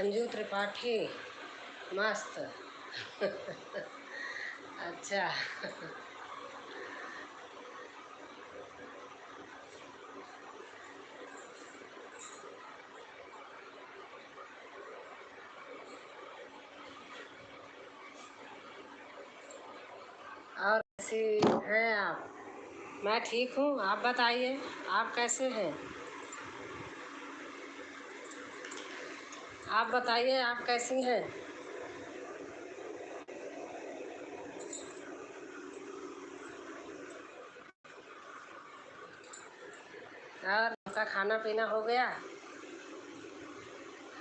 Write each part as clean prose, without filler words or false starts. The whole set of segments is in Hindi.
अंजू त्रिपाठी मस्त। अच्छा। और कैसी हैं आप? मैं ठीक हूँ, आप बताइए, आप कैसे हैं? आप बताइए, आप कैसी हैं? और आपका खाना पीना हो गया?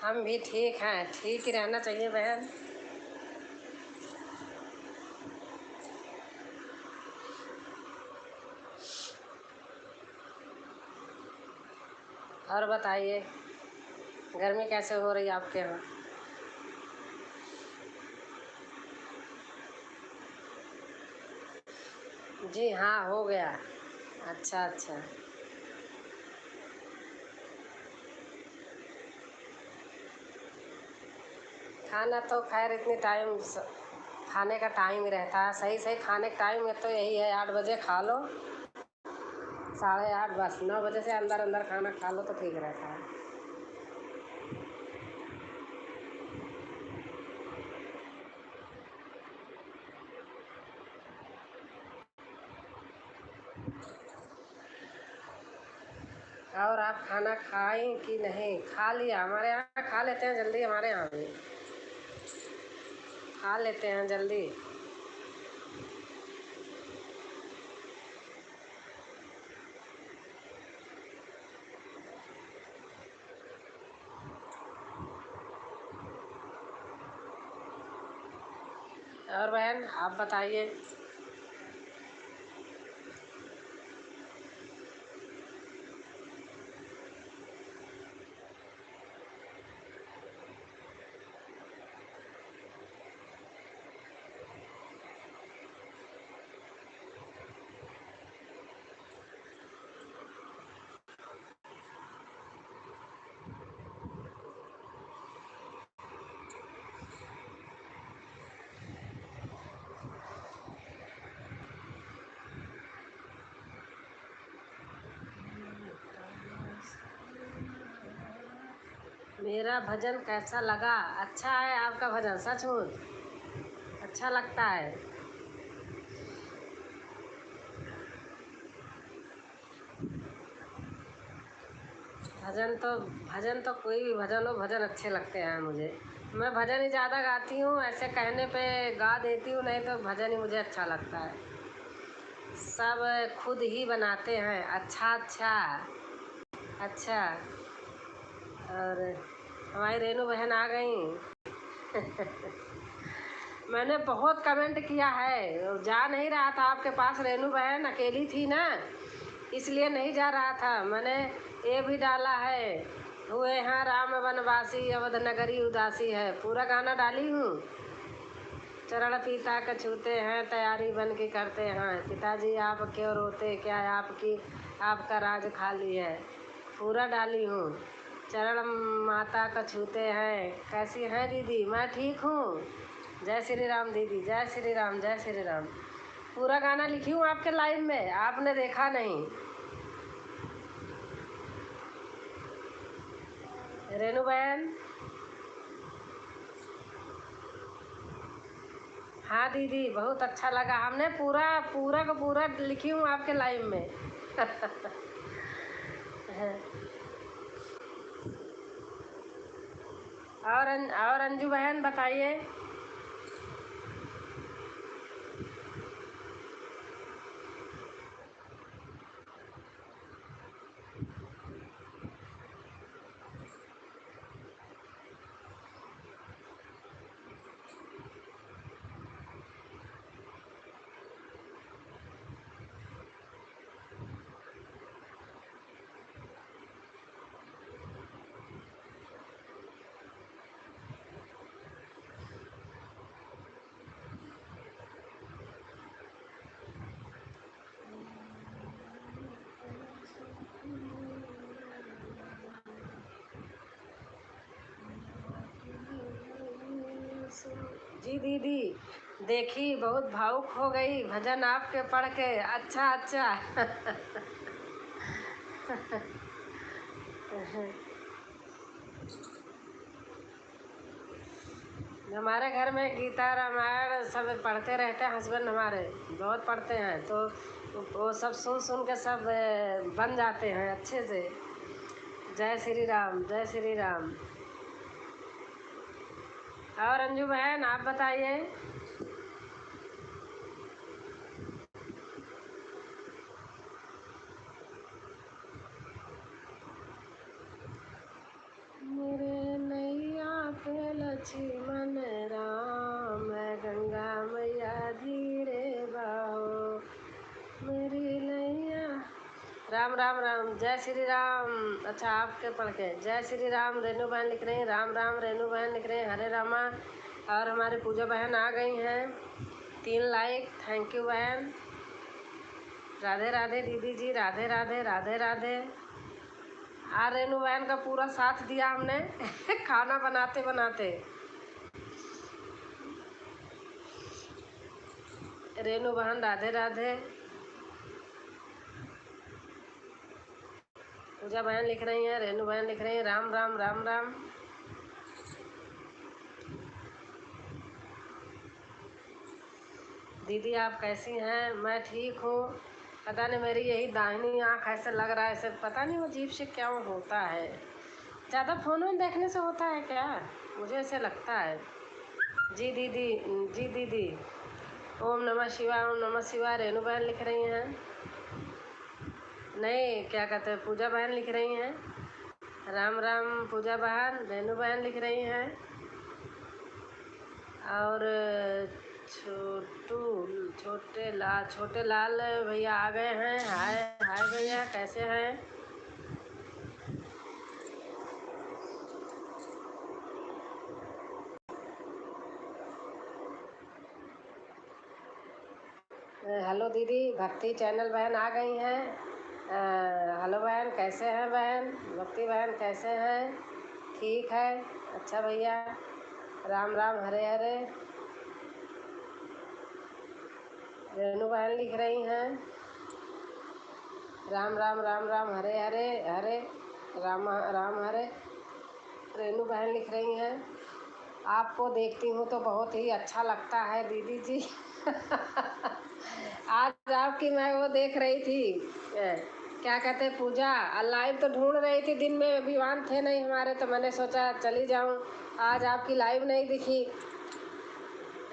हम भी ठीक हैं, ठीक ही रहना चाहिए बहन। और बताइए, गर्मी कैसे हो रही है आपके यहाँ? जी हाँ, हो गया। अच्छा अच्छा। खाना तो खैर इतनी टाइम खाने का टाइम ही रहता है, सही सही खाने का टाइम है तो यही है, 8 बजे खा लो, 8:30, बस 9 बजे से अंदर अंदर खाना खा लो तो ठीक रहता है। और आप खाना खाई कि नहीं? खा लिया? हमारे यहाँ खा लेते हैं जल्दी, हमारे यहाँ भी खा लेते हैं जल्दी। और बहन आप बताइए। मेरा भजन कैसा लगा? अच्छा है आपका भजन, सचमुच अच्छा लगता है। भजन तो कोई भी भजन हो, भजन अच्छे लगते हैं मुझे। मैं भजन ही ज़्यादा गाती हूँ, ऐसे कहने पे गा देती हूँ, नहीं तो भजन ही मुझे अच्छा लगता है। सब खुद ही बनाते हैं। अच्छा अच्छा। अच्छा। और हमारी रेनू बहन आ गई। मैंने बहुत कमेंट किया है, जा नहीं रहा था आपके पास, रेनू बहन अकेली थी ना, इसलिए नहीं जा रहा था। मैंने ये भी डाला है, हुए हैं राम वनवासी, अवध नगरी उदासी है, पूरा गाना डाली हूँ। चरण पिता के छूते हैं, तैयारी बन के करते हैं, पिताजी आप क्यों रोते, क्या आपकी आपका राज खाली है, पूरा डाली हूँ। चरण माता का छूते हैं। कैसी हैं दीदी? मैं ठीक हूँ। जय श्री राम दीदी, जय श्री राम, जय श्री राम। पूरा गाना लिखी हूँ आपके लाइव में, आपने देखा नहीं। रेनू बहन। हाँ दीदी, बहुत अच्छा लगा, हमने पूरा पूरा का पूरा लिखी हूँ आपके लाइव में। और अंजू बहन बताइए। जी दीदी, देखी बहुत भावुक हो गई भजन आपके पढ़ के। अच्छा अच्छा। हमारे घर में गीता रामायण सब पढ़ते रहते हैं, हस्बैंड हमारे बहुत पढ़ते हैं, तो वो सब सुन सुन के सब बन जाते हैं अच्छे से। जय श्री राम, जय श्री राम। और अंजू बहन आप बताइए। मेरे नैया पे लक्ष्मण राम, मैं गंगा मैया धीरे बहो, मेरी नैया। राम राम राम, जय श्री राम। अच्छा आपके पढ़ के जय श्री राम। रेनू बहन लिख रही हैं राम राम, रेनू बहन लिख रही हैं हरे रामा। और हमारी पूजा बहन आ गई हैं, 3 लाइक, थैंक यू बहन। राधे राधे दीदी जी, राधे राधे राधे राधे। रेनू बहन का पूरा साथ दिया हमने खाना बनाते बनाते। रेनू बहन राधे राधे। पूजा बहन लिख रही हैं, रेनू बहन लिख रही हैं राम राम राम राम। दीदी आप कैसी हैं? मैं ठीक हूँ। पता नहीं मेरी यही दाहिनी आँख ऐसे लग रहा है, ऐसे पता नहीं वो अजीब से क्या होता है। ज़्यादा फ़ोन में देखने से होता है क्या? मुझे ऐसे लगता है। जी दीदी, जी दीदी। ओम नमः शिवाय, ओम नमः शिवाय। रेनू बहन लिख रही हैं। नहीं क्या कहते हैं, पूजा बहन लिख रही हैं राम राम। पूजा बहन, रेनू बहन लिख रही हैं। और छोटू छोटे लाल भैया आ गए हैं। हाय हाय भैया, कैसे हैं? हेलो दीदी, भक्ति चैनल बहन आ गई हैं। हेलो बहन, कैसे हैं बहन? भक्ति बहन कैसे हैं? ठीक है। अच्छा भैया, राम राम हरे हरे। रेनू बहन लिख रही हैं राम राम राम राम हरे हरे हरे राम राम हरे। रेनू बहन लिख रही हैं आपको देखती हूँ तो बहुत ही अच्छा लगता है दीदी जी। आज आपकी मैं वो देख रही थी, क्या कहते हैं, पूजा लाइव तो ढूंढ रही थी। दिन में विवान थे नहीं हमारे, तो मैंने सोचा चली जाऊं। आज आपकी लाइव नहीं दिखी।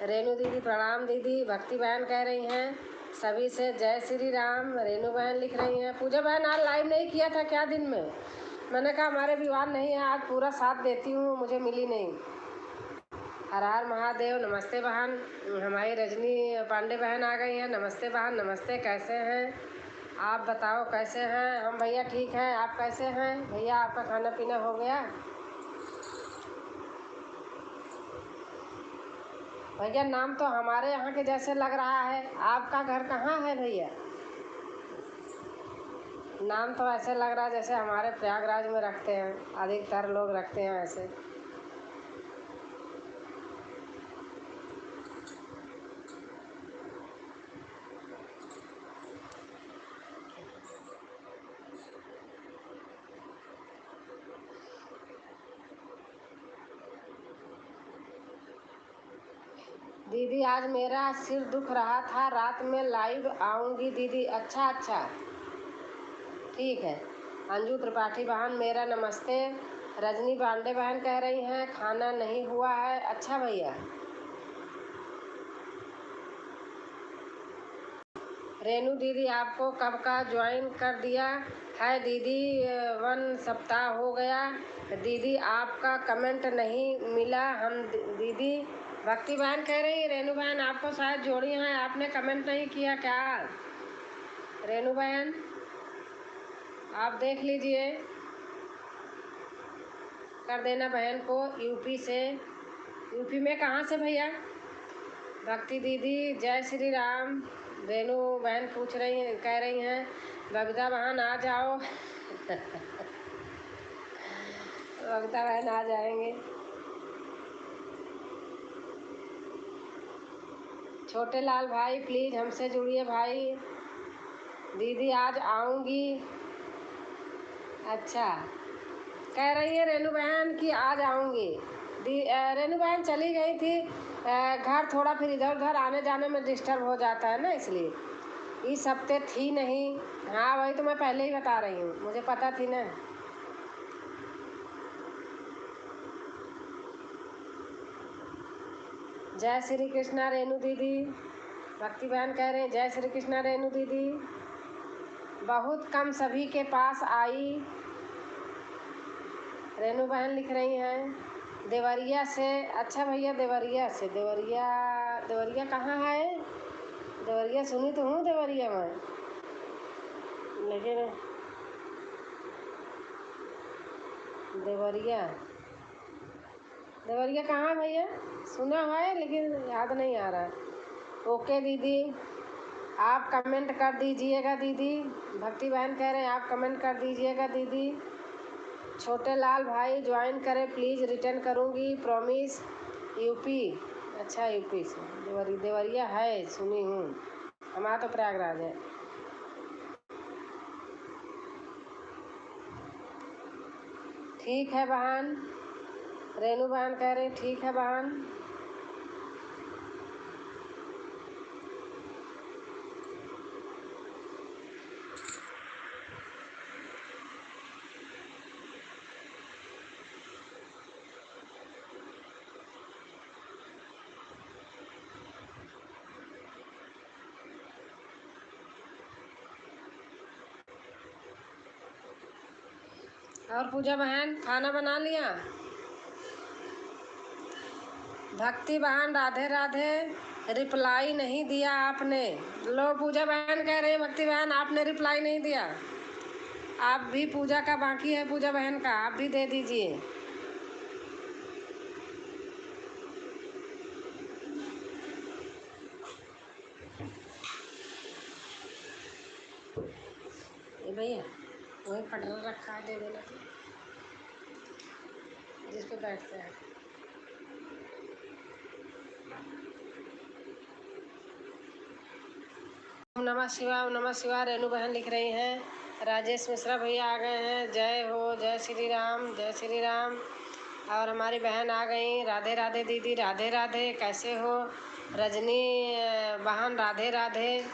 रेनू दीदी प्रणाम दीदी। भक्ति बहन कह रही हैं सभी से जय श्री राम। रेनू बहन लिख रही हैं पूजा बहन आज लाइव नहीं किया था क्या दिन में? मैंने कहा हमारे विवान नहीं है, आज पूरा साथ देती हूँ, मुझे मिली नहीं। हर हर महादेव। नमस्ते बहन। हमारी रजनी पांडे बहन आ गई हैं। नमस्ते बहन, नमस्ते। कैसे हैं आप? बताओ कैसे हैं? हम भैया ठीक हैं। आप कैसे हैं भैया? आपका खाना पीना हो गया? भैया नाम तो हमारे यहाँ के जैसे लग रहा है, आपका घर कहाँ है भैया? नाम तो ऐसे लग रहा है जैसे हमारे प्रयागराज में रखते हैं, अधिकतर लोग रखते हैं ऐसे। दीदी आज मेरा सिर दुख रहा था, रात में लाइव आऊँगी दीदी। अच्छा अच्छा, ठीक है। अंजू त्रिपाठी बहन मेरा नमस्ते। रजनी पांडे बहन कह रही हैं खाना नहीं हुआ है। अच्छा भैया। रेनू दीदी आपको कब का ज्वाइन कर दिया है दीदी? 1 सप्ताह हो गया दीदी, आपका कमेंट नहीं मिला हम दीदी। भक्ति बहन कह रही रेनू बहन आपको शायद जोड़ी हैं, आपने कमेंट नहीं किया क्या? रेनू बहन आप देख लीजिए, कर देना बहन को। यूपी से, यूपी में कहाँ से भैया? भक्ति दीदी जय श्री राम। रेनू बहन पूछ रही हैं, कह रही हैं बबीता बहन आ जाओ। बबीता बहन आ जाएंगे। छोटे लाल भाई प्लीज़ हमसे जुड़िए भाई। दीदी आज आऊँगी। अच्छा, कह रही है रेनू बहन कि आज आऊँगी। रेनू बहन चली गई थी घर, थोड़ा फिर इधर उधर आने जाने में डिस्टर्ब हो जाता है ना, इसलिए इस हफ्ते थी नहीं। हाँ वही तो मैं पहले ही बता रही हूँ, मुझे पता थी ना। जय श्री कृष्णा रेनू दीदी। भक्ति बहन कह रहे हैं जय श्री कृष्णा रेनू दीदी। बहुत कम सभी के पास आई। रेनू बहन लिख रही हैं देवरिया से। अच्छा भैया देवरिया से। देवरिया कहाँ है? देवरिया सुनी तो हूँ देवरिया में, लेकिन देवरिया कहाँ भैया? सुना है लेकिन याद नहीं आ रहा है। ओके दीदी, आप कमेंट कर दीजिएगा दीदी। भक्ति बहन कह रहे हैं आप कमेंट कर दीजिएगा दीदी। छोटे लाल भाई ज्वाइन करें प्लीज़, रिटर्न करूँगी प्रॉमिस। यूपी। अच्छा यूपी से देवरिया है, सुनी हूँ। हमारा तो प्रयागराज है। ठीक है बहन। रेनू बहन कह रहे ठीक है बहन। और पूजा बहन खाना बना लिया? भक्ति बहन राधे राधे। रिप्लाई नहीं दिया आपने। लो पूजा बहन कह रहे हैं भक्ति बहन आपने रिप्लाई नहीं दिया। आप भी पूजा का बाकी है, पूजा बहन का आप भी दे दीजिए। ये भैया वही पटरा रखा है, दे देना तो, जिस पे बैठते हैं। ओम नमः शिवाय, ओम नमः शिवाय। रेनू बहन लिख रही हैं राजेश मिश्रा भैया आ गए हैं। जय हो, जय श्री राम, जय श्री राम। और हमारी बहन आ गई। राधे राधे दीदी, राधे राधे। कैसे हो? रजनी बहन राधे राधे।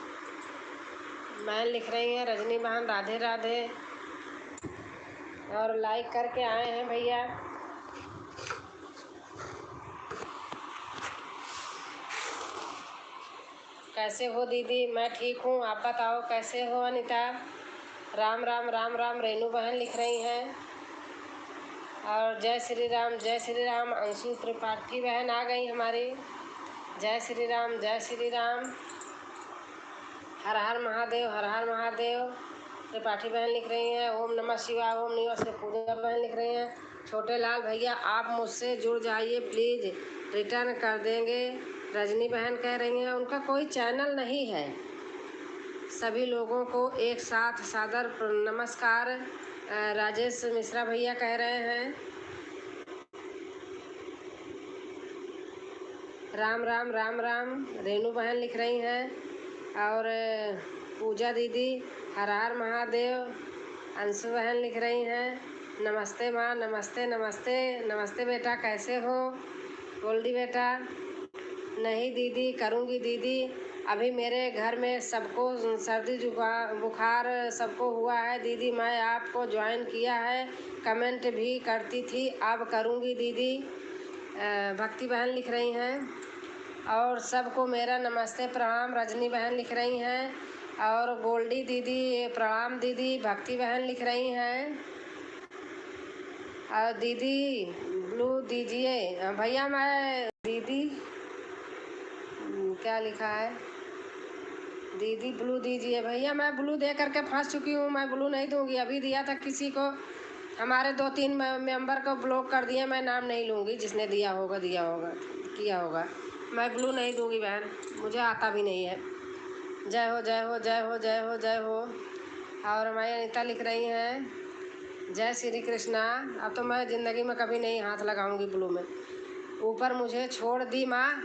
बहन लिख रही हैं रजनी बहन राधे राधे। और लाइक करके आए हैं भैया। कैसे हो दीदी? मैं ठीक हूँ, आप बताओ कैसे हो? अनीता राम राम राम राम। रेनू बहन लिख रही हैं और जय श्री राम, जय श्री राम। अंशु त्रिपाठी बहन आ गई हमारी। जय श्री राम, जय श्री राम। हर हर महादेव, हर हर महादेव। त्रिपाठी बहन लिख रही हैं ओम नमः शिवाय, ओम निवास से। पूजा बहन लिख रही हैं छोटे लाल भैया आप मुझसे जुड़ जाइए प्लीज़, रिटर्न कर देंगे। रजनी बहन कह रही हैं उनका कोई चैनल नहीं है। सभी लोगों को एक साथ सादर नमस्कार। राजेश मिश्रा भैया कह रहे हैं राम राम राम राम। रेनू बहन लिख रही हैं और पूजा दीदी हर हर महादेव। अंशु बहन लिख रही हैं नमस्ते माँ, नमस्ते नमस्ते नमस्ते बेटा, कैसे हो? गोल्डी बेटा नहीं दीदी, करूँगी दीदी। अभी मेरे घर में सबको सर्दी जुकाम बुखार सबको हुआ है दीदी। मैं आपको ज्वाइन किया है, कमेंट भी करती थी, अब करूँगी दीदी। भक्ति बहन लिख रही हैं और सबको मेरा नमस्ते प्रणाम। रजनी बहन लिख रही हैं और गोल्डी दीदी प्रणाम दीदी। भक्ति बहन लिख रही हैं और दीदी ब्लू दीजिए भैया। मैं दीदी क्या लिखा है? दीदी ब्लू दीजिए भैया। मैं ब्लू दे करके फंस चुकी हूँ, मैं ब्लू नहीं दूँगी। अभी दिया था किसी को, हमारे 2-3 मेंबर को ब्लॉक कर दिया। मैं नाम नहीं लूँगी, जिसने दिया होगा किया होगा। मैं ब्लू नहीं दूँगी बहन, मुझे आता भी नहीं है। जय हो, जय हो, जय हो, जय हो, जय हो। और हमारी अनीता लिख रही हैं जय श्री कृष्णा। अब तो मैं ज़िंदगी में कभी नहीं हाथ लगाऊंगी ब्लू में। ऊपर मुझे छोड़ दी माँ।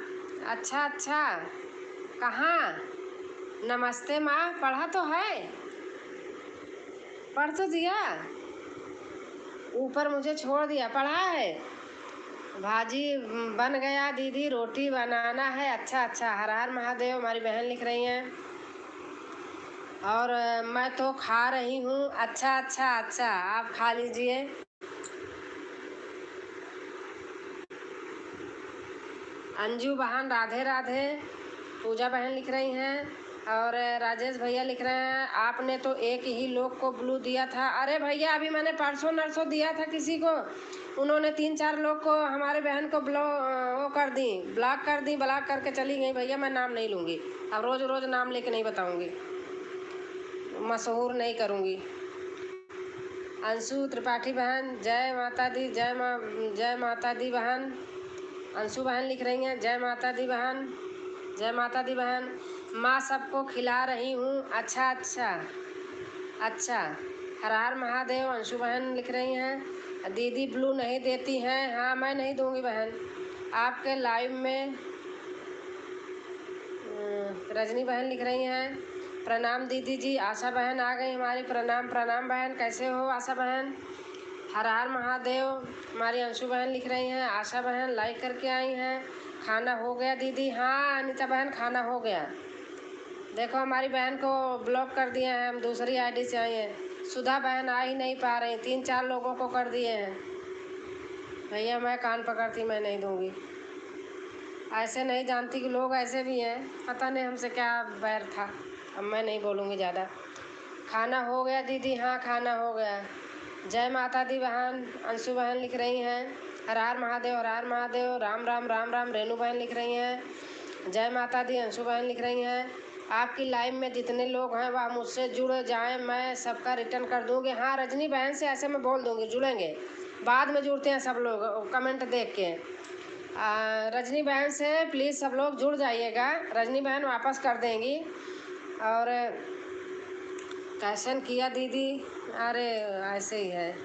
अच्छा अच्छा, कहाँ? नमस्ते माँ पढ़ा तो है, पढ़ तो दिया, ऊपर मुझे छोड़ दिया, पढ़ा है। भाजी बन गया दीदी, रोटी बनाना है। अच्छा अच्छा, हर हर महादेव, हमारी बहन लिख रही हैं। और मैं तो खा रही हूँ। अच्छा अच्छा अच्छा, आप खा लीजिए। अंजू बहन राधे राधे। पूजा बहन लिख रही हैं। और राजेश भैया लिख रहे हैं, आपने तो एक ही लोग को ब्लू दिया था। अरे भैया, अभी मैंने परसों नरसों दिया था किसी को, उन्होंने 3-4 लोग को, हमारे बहन को वो कर दी, ब्लॉक कर दी, ब्लॉक करके चली गई। भैया मैं नाम नहीं लूँगी, अब रोज़ रोज़ नाम लेके नहीं बताऊँगी, मशहूर नहीं करूँगी। अंशु त्रिपाठी बहन, जय माता दी, जय माता दी बहन। अंशु बहन लिख रही हैं, जय माता दी बहन, जय माता दी बहन। माँ सबको खिला रही हूँ। अच्छा अच्छा अच्छा, हर हर महादेव। अंशु बहन लिख रही हैं, दीदी ब्लू नहीं देती हैं। हाँ, मैं नहीं दूंगी बहन आपके लाइव में। रजनी बहन लिख रही हैं, प्रणाम दीदी जी। आशा बहन आ गई हमारी, प्रणाम प्रणाम बहन, कैसे हो आशा बहन? हर हर महादेव। हमारी अंशु बहन लिख रही हैं, आशा बहन लाइक करके आई हैं। खाना हो गया दीदी? हाँ अनीता बहन, खाना हो गया। देखो हमारी बहन को ब्लॉक कर दिए हैं, हम दूसरी आईडी से आए हैं। सुधा बहन आ ही नहीं पा रही, 3-4 लोगों को कर दिए हैं। भैया मैं कान पकड़ती, मैं नहीं दूंगी। ऐसे नहीं जानती कि लोग ऐसे भी हैं, पता नहीं हमसे क्या बैर था। अब मैं नहीं बोलूँगी ज़्यादा। खाना हो गया दीदी? हाँ खाना हो गया। जय माता दी बहन। अंशु बहन लिख रही हैं, हर हर महादेव, हर हर महादेव। राम राम राम राम। रेणु बहन लिख रही हैं, जय माता दी। अंशु बहन लिख रही हैं, आपकी लाइव में जितने लोग हैं वह मुझसे जुड़ जाएं, मैं सबका रिटर्न कर दूंगी। हाँ रजनी बहन से ऐसे मैं बोल दूंगी, जुड़ेंगे। बाद में जुड़ते हैं सब लोग कमेंट देख के। रजनी बहन से प्लीज़ सब लोग जुड़ जाइएगा, रजनी बहन वापस कर देंगी। और कैसन किया दीदी? अरे ऐसे ही है,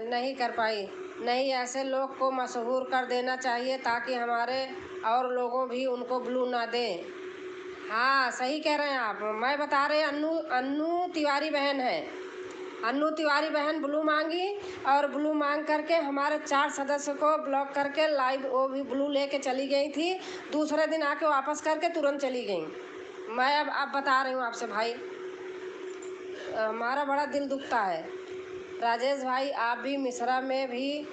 नहीं कर पाई। नहीं, ऐसे लोग को मशहूर कर देना चाहिए ताकि हमारे और लोगों भी उनको ब्लू ना दें। हाँ सही कह रहे हैं आप, मैं बता रहे अन्नू तिवारी बहन है। अन्नू तिवारी बहन ब्लू मांगी, और ब्लू मांग करके हमारे 4 सदस्य को ब्लॉक करके लाइव वो भी ब्लू लेके चली गई थी। दूसरे दिन आके वापस करके तुरंत चली गई। मैं अब बता रही हूँ आपसे भाई, हमारा बड़ा दिल दुखता है। राजेश भाई आप भी मिश्रा में भी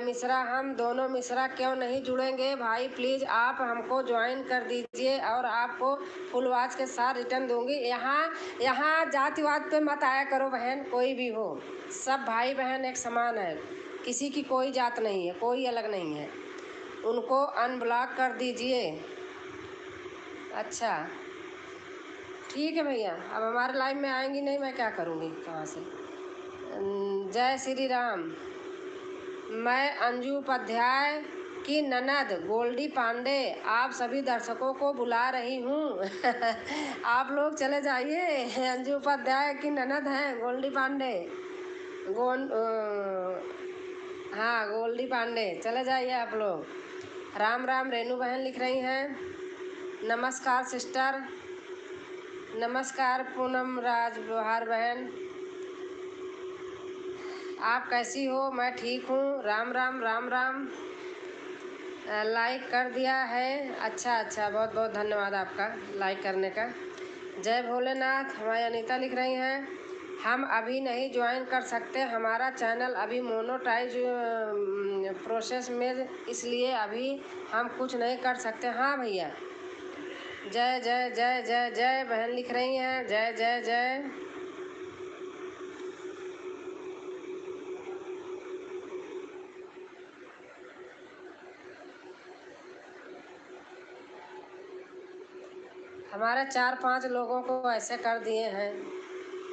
मिश्रा, हम दोनों मिश्रा क्यों नहीं जुड़ेंगे भाई? प्लीज़ आप हमको ज्वाइन कर दीजिए और आपको फुल वॉच के साथ रिटर्न दूंगी। यहाँ जातिवाद पे मत आया करो बहन, कोई भी हो, सब भाई बहन एक समान है, किसी की कोई जात नहीं है, कोई अलग नहीं है। उनको अनब्लॉक कर दीजिए। अच्छा ठीक है भैया, अब हमारे लाइव में आएंगी नहीं, मैं क्या करूँगी कहाँ से? जय श्री राम। मैं अंजू उपाध्याय की ननद गोल्डी पांडे आप सभी दर्शकों को बुला रही हूँ। आप लोग चले जाइए, अंजू उपाध्याय की ननद हैं गोल्डी पांडे। हाँ गोल्डी पांडे, चले जाइए आप लोग। राम राम। रेणु बहन लिख रही हैं, नमस्कार सिस्टर। नमस्कार पूनम राज बहार बहन, आप कैसी हो? मैं ठीक हूँ। राम राम राम राम। लाइक कर दिया है? अच्छा अच्छा, बहुत बहुत धन्यवाद आपका लाइक करने का। जय भोलेनाथ। हमारी अनीता लिख रही हैं, हम अभी नहीं ज्वाइन कर सकते, हमारा चैनल अभी मोनोटाइज प्रोसेस में, इसलिए अभी हम कुछ नहीं कर सकते। हाँ भैया, जय जय जय जय जय बहन लिख रही हैं, जय जय जय। हमारे 4-5 लोगों को ऐसे कर दिए हैं।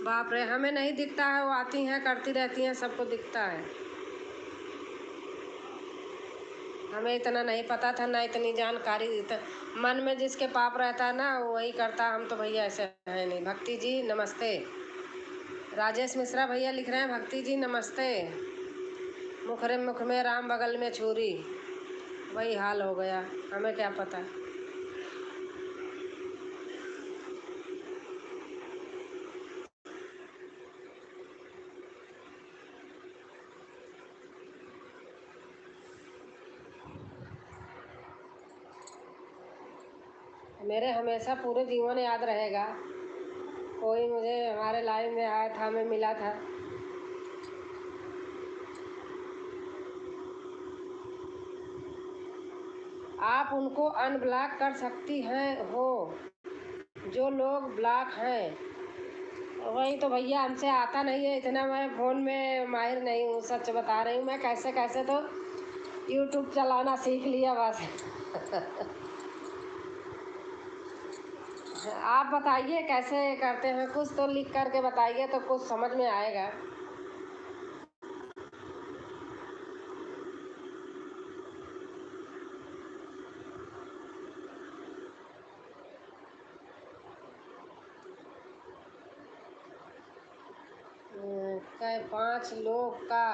बाप रे, हमें नहीं दिखता है, वो आती हैं करती रहती हैं, सबको दिखता है। हमें इतना नहीं पता था, ना इतनी जानकारी देता। मन में जिसके पाप रहता है ना वही करता, हम तो भैया ऐसे है नहीं। भक्ति जी नमस्ते। राजेश मिश्रा भैया लिख रहे हैं, भक्ति जी नमस्ते। मुख में राम बगल में छुरी, वही हाल हो गया, हमें क्या पता। मेरे हमेशा पूरे जीवन याद रहेगा। कोई मुझे हमारे लाइन में आया था, हमें मिला था। आप उनको अनब्लॉक कर सकती हैं हो जो लोग ब्लॉक हैं। वही तो भैया, हमसे आता नहीं है इतना, मैं फ़ोन में माहिर नहीं हूँ, सच बता रही हूँ। मैं कैसे कैसे तो यूट्यूब चलाना सीख लिया बस। आप बताइए कैसे करते हैं, कुछ तो लिख करके बताइए तो कुछ समझ में आएगा। कई 5 लोग का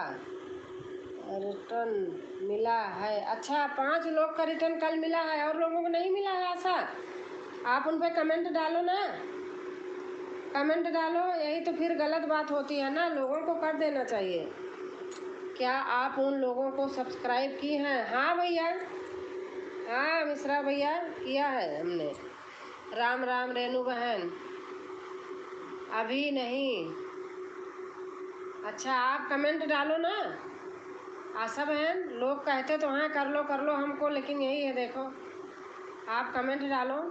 रिटर्न मिला है। अच्छा, 5 लोग का रिटर्न कल मिला है और लोगों को नहीं मिला है ऐसा? आप उन पे कमेंट डालो ना, कमेंट डालो। यही तो फिर गलत बात होती है ना, लोगों को कर देना चाहिए। क्या आप उन लोगों को सब्सक्राइब की हैं? हाँ भैया, हाँ मिश्रा भैया, किया है हमने। राम राम रेनू बहन, अभी नहीं। अच्छा, आप कमेंट डालो ना। आशा बहन, लोग कहते तो हाँ कर लो हमको, लेकिन यही है देखो, आप कमेंट डालो।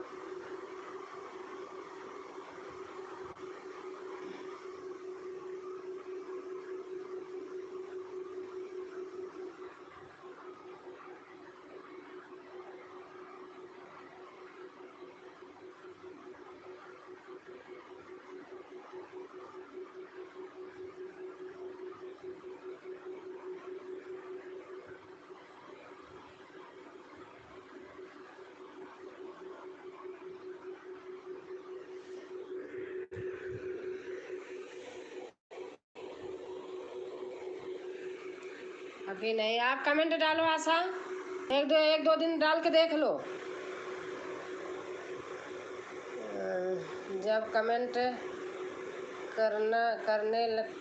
अभी नहीं, आप कमेंट डालो आशा, एक दो दिन डाल के देख लो। जब कमेंट करने लग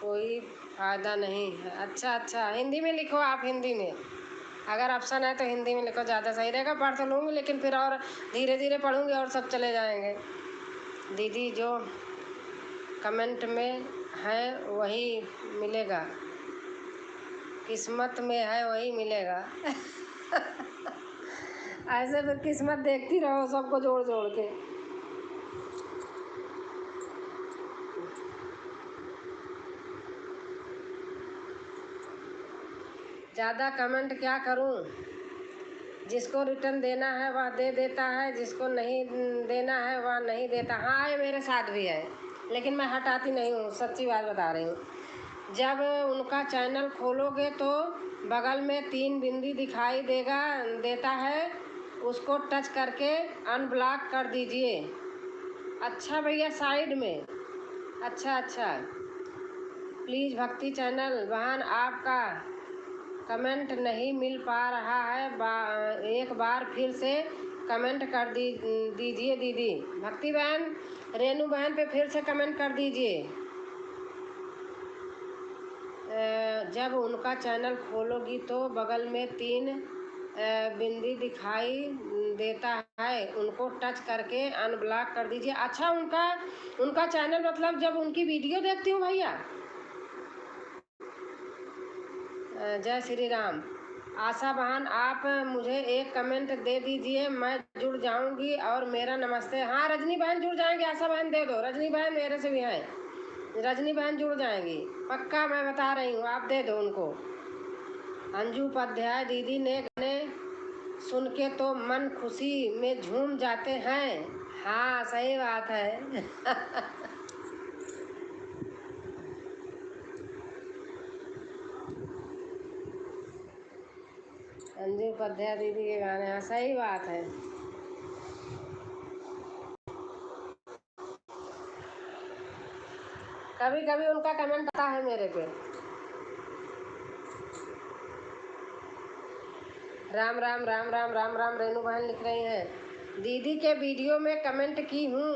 कोई फ़ायदा नहीं है। अच्छा अच्छा, हिंदी में लिखो आप, हिंदी में अगर ऑप्शन है तो हिंदी में लिखो, ज़्यादा सही रहेगा। पढ़ तो लूँगी लेकिन फिर और धीरे धीरे पढ़ूँगी और सब चले जाएंगे। दीदी जो कमेंट में है वही मिलेगा, किस्मत में है वही मिलेगा। ऐसे फिर किस्मत देखती रहो सबको जोड़ जोड़ के। ज़्यादा कमेंट क्या करूं? जिसको रिटर्न देना है वह दे देता है, जिसको नहीं देना है वह नहीं देता। हाँ, ये मेरे साथ भी है, लेकिन मैं हटाती नहीं हूँ, सच्ची बात बता रही हूँ। जब उनका चैनल खोलोगे तो बगल में 3 बिंदी दिखाई देता है, उसको टच करके अनब्लॉक कर दीजिए। अच्छा भैया, साइड में। अच्छा अच्छा, प्लीज़ भक्ति चैनल बहन, आपका कमेंट नहीं मिल पा रहा है, एक बार फिर से कमेंट कर दीजिए दीदी। भक्ति बहन, रेनू बहन पे फिर से कमेंट कर दीजिए। जब उनका चैनल खोलोगी तो बगल में 3 बिंदी दिखाई देता है, उनको टच करके अनब्लॉक कर दीजिए। अच्छा, उनका चैनल मतलब जब उनकी वीडियो देखती हूँ भैया। जय श्री राम। आशा बहन, आप मुझे एक कमेंट दे दीजिए, मैं जुड़ जाऊंगी। और मेरा नमस्ते। हाँ रजनी बहन जुड़ जाएंगी, आशा बहन दे दो। रजनी बहन मेरे से भी हैं, रजनी बहन जुड़ जाएंगी पक्का, मैं बता रही हूँ, आप दे दो उनको। अंजू उपाध्याय दीदी ने गाने सुन के तो मन खुशी में झूम जाते हैं। हाँ सही बात है। अंजू उपाध्याय दीदी के गाने, हाँ सही बात है। कभी कभी उनका कमेंट आता है मेरे पे। राम राम राम राम राम राम, रेनू बहन लिख रही हैं, दीदी के वीडियो में कमेंट की हूँ।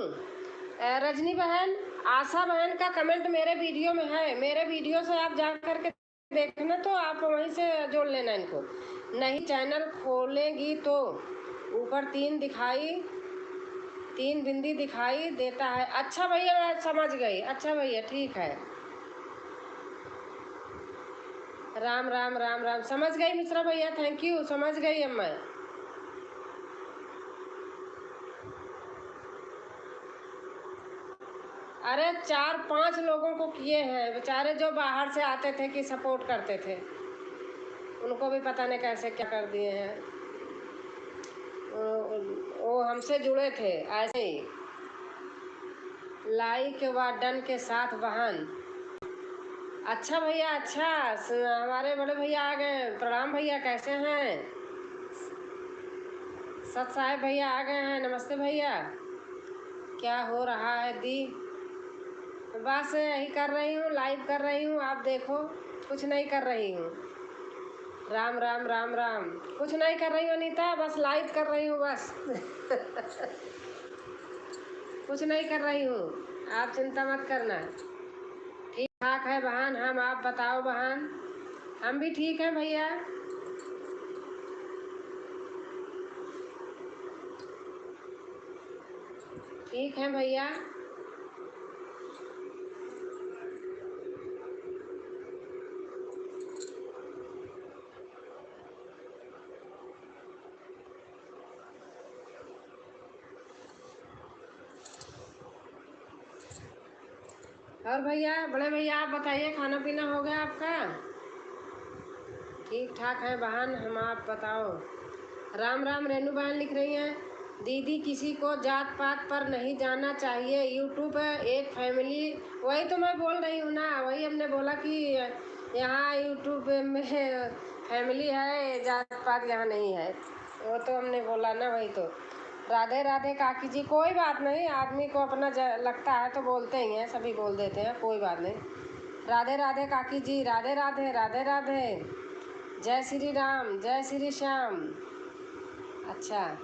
रजनी बहन, आशा बहन का कमेंट मेरे वीडियो में है, मेरे वीडियो से आप जा करके देखना, तो आप वहीं से जोड़ लेना इनको। नहीं चैनल खोलेगी तो ऊपर 3 दिखाई 3 बिंदी दिखाई देता है। अच्छा भैया मैं समझ गई। अच्छा भैया ठीक है। राम राम राम राम समझ गई मिश्रा भैया, थैंक यू, समझ गई अब मैं। अरे 4-5 लोगों को किए हैं, बेचारे जो बाहर से आते थे कि सपोर्ट करते थे, उनको भी पता नहीं कैसे क्या कर दिए हैं। वो हमसे जुड़े थे ऐसे ही, लाइक व डन के साथ बहन। अच्छा भैया अच्छा, हमारे बड़े भैया आ गए। प्रणाम भैया, कैसे हैं? सत साहेब भैया आ गए हैं। नमस्ते भैया, क्या हो रहा है दी? बस यही कर रही हूँ, लाइव कर रही हूँ, आप देखो। कुछ नहीं कर रही हूँ। राम राम राम राम। कुछ नहीं कर रही हूँ अनीता, बस लाइव कर रही हूँ बस। कुछ नहीं कर रही हूँ, आप चिंता मत करना। ठीक ठाक है बहन हम, आप बताओ बहन। हम भी ठीक हैं भैया। ठीक है भैया। और भैया, बड़े भैया आप बताइए, खाना पीना हो गया आपका? ठीक ठाक है बहन हम, आप बताओ। राम राम रेनू बहन लिख रही हैं, दीदी किसी को जात पात पर नहीं जाना चाहिए, यूट्यूब एक फैमिली। वही तो मैं बोल रही हूँ ना, वही हमने बोला कि यहाँ यूट्यूब में फैमिली है, जात पात यहाँ नहीं है। वो तो हमने बोला ना, वही तो। राधे राधे काकी जी, कोई बात नहीं, आदमी को अपना लगता है तो बोलते ही हैं, सभी बोल देते हैं, कोई बात नहीं। राधे राधे काकी जी, राधे राधे राधे राधे। जय श्री राम, जय श्री श्याम। अच्छा,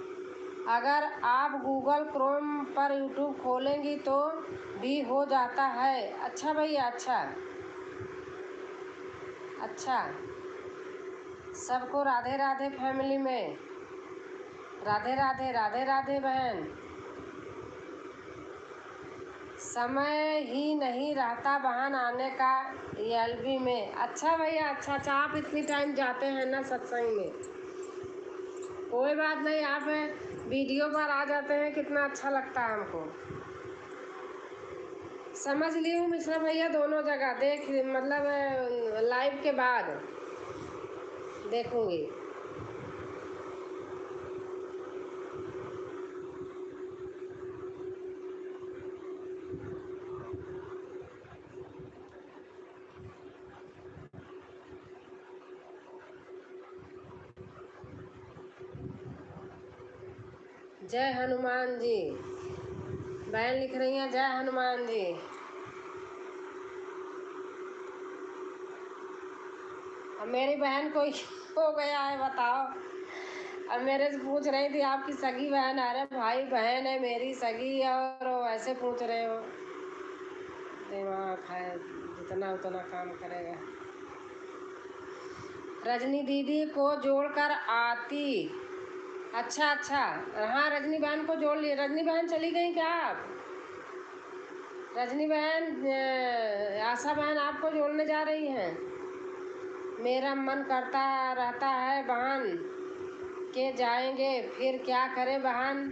अगर आप गूगल क्रोम पर यूट्यूब खोलेंगी तो भी हो जाता है। अच्छा भैया अच्छा। अच्छा, सबको राधे राधे फैमिली में। राधे राधे राधे राधे बहन। समय ही नहीं रहता बहन आने का एलबी में। अच्छा भैया अच्छा अच्छा, आप इतनी टाइम जाते हैं ना सत्संग में। कोई बात नहीं, आप वीडियो पर आ जाते हैं, कितना अच्छा लगता है हमको। समझ ली हूँ मिश्रा भैया, दोनों जगह देख, मतलब लाइव के बाद देखूंगी। जय हनुमान जी, बहन लिख रही हैं जय हनुमान जी। अब मेरी बहन को हो गया है बताओ। अब मेरे से पूछ रही थी आपकी सगी बहन, अरे भाई बहन है मेरी सगी, और ऐसे पूछ रहे हो। दिमाग है, जितना उतना काम करेगा। रजनी दीदी को जोड़कर आती। अच्छा अच्छा, हाँ रजनी बहन को जोड़ लिए। रजनी बहन चली गई क्या आप? रजनी बहन, आशा बहन आपको जोड़ने जा रही हैं। मेरा मन करता रहता है बहन के जाएंगे, फिर क्या करें बहन।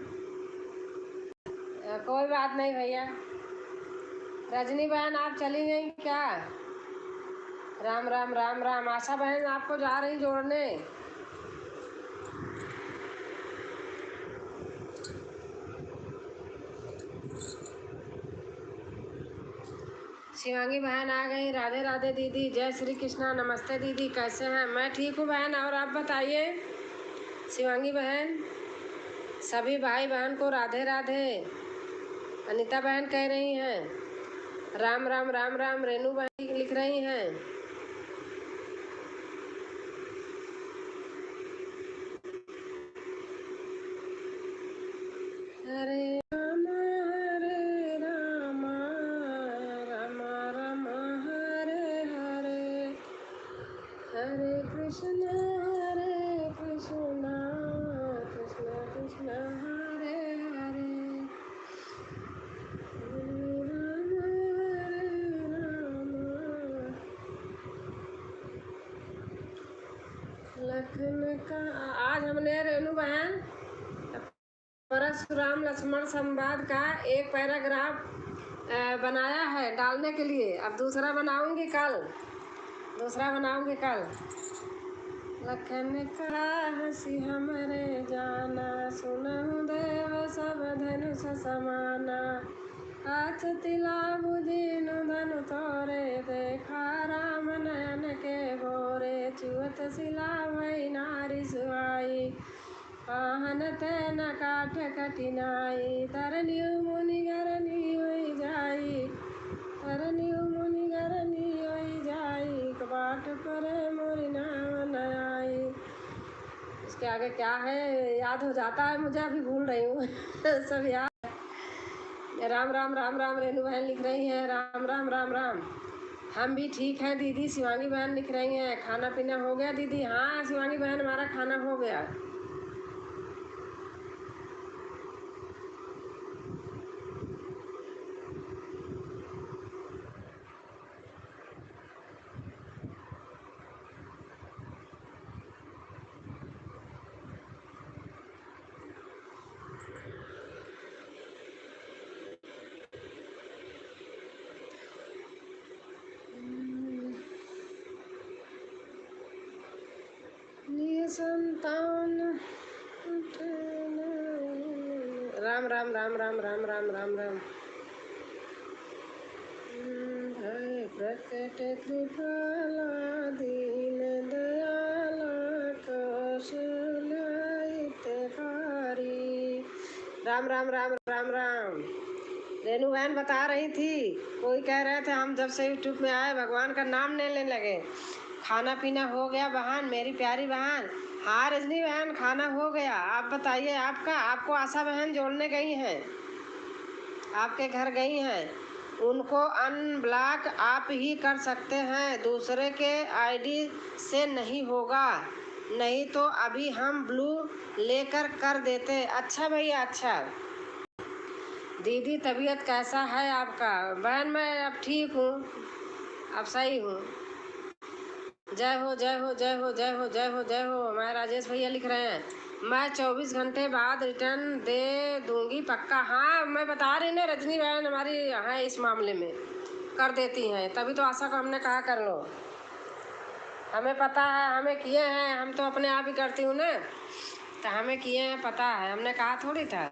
कोई बात नहीं भैया। रजनी बहन आप चली गई क्या? राम राम राम राम। आशा बहन आपको जा रही जोड़ने। शिवांगी बहन आ गई। राधे राधे दीदी, जय श्री कृष्णा। नमस्ते दीदी, कैसे हैं? मैं ठीक हूँ बहन, और आप बताइए शिवांगी बहन। सभी भाई बहन को राधे राधे। अनीता बहन कह रही हैं राम राम राम राम। रेनू बहन लिख रही हैं हरे राम राम राम हरे हरे, हरे कृष्ण कृष्ण कृष्ण हरे हरे। बहन परशुराम लक्ष्मण संवाद का एक पैराग्राफ बनाया है डालने के लिए। अब दूसरा बनाऊंगी कल। लखन कहा हंसी हमरे जाना, सुनहु देव सब धनुष समाना। हाथ तिला बुझिनु धनु तोरे, देखा राम नयन के भोरे। चुअत सिला भई नारी सुहाई, पाहन तैन काठ कठिनाई। तरनियु मुनि गरनी होई जाई, कबाट पर मोरी नाम न आई। इसके आगे क्या है याद हो जाता है मुझे, अभी भूल रही हूँ सब याद। राम राम राम राम रेणु बहन लिख रही हैं, राम राम राम राम। हम भी ठीक हैं दीदी। शिवांगी बहन लिख रही हैं, खाना पीना हो गया दीदी? हाँ शिवांगी बहन, हमारा खाना हो गया। संतान राम राम राम राम राम राम राम राम। भय प्रकट कृपाला, दीन दयाला, कौशल्या हितकारी। राम राम राम राम राम। रेणु बहन बता रही थी, कोई कह रहे थे हम जब से यूट्यूब में आए भगवान का नाम नहीं लेने लगे। खाना पीना हो गया बहन, मेरी प्यारी बहन? हाँ रजनी बहन, खाना हो गया। आप बताइए आपका? आपको आशा बहन जोड़ने गई हैं, आपके घर गई हैं। उनको अनब्लॉक आप ही कर सकते हैं, दूसरे के आईडी से नहीं होगा। नहीं तो अभी हम ब्लू लेकर कर देते। अच्छा भैया अच्छा। दीदी तबीयत कैसा है आपका? बहन मैं अब ठीक हूँ, अब सही हूँ। जय हो जय हो जय हो जय हो जय हो जय हो। मैं राजेश भैया लिख रहे हैं, मैं 24 घंटे बाद रिटर्न दे दूंगी पक्का। हाँ मैं बता रही ना, रजनी बहन हमारी है इस मामले में कर देती हैं, तभी तो आशा को हमने कहा कर लो। हमें पता है, हमें किए हैं, हम तो अपने आप ही करती हूँ ना, तो हमें किए हैं, पता है, हमने कहा थोड़ी था।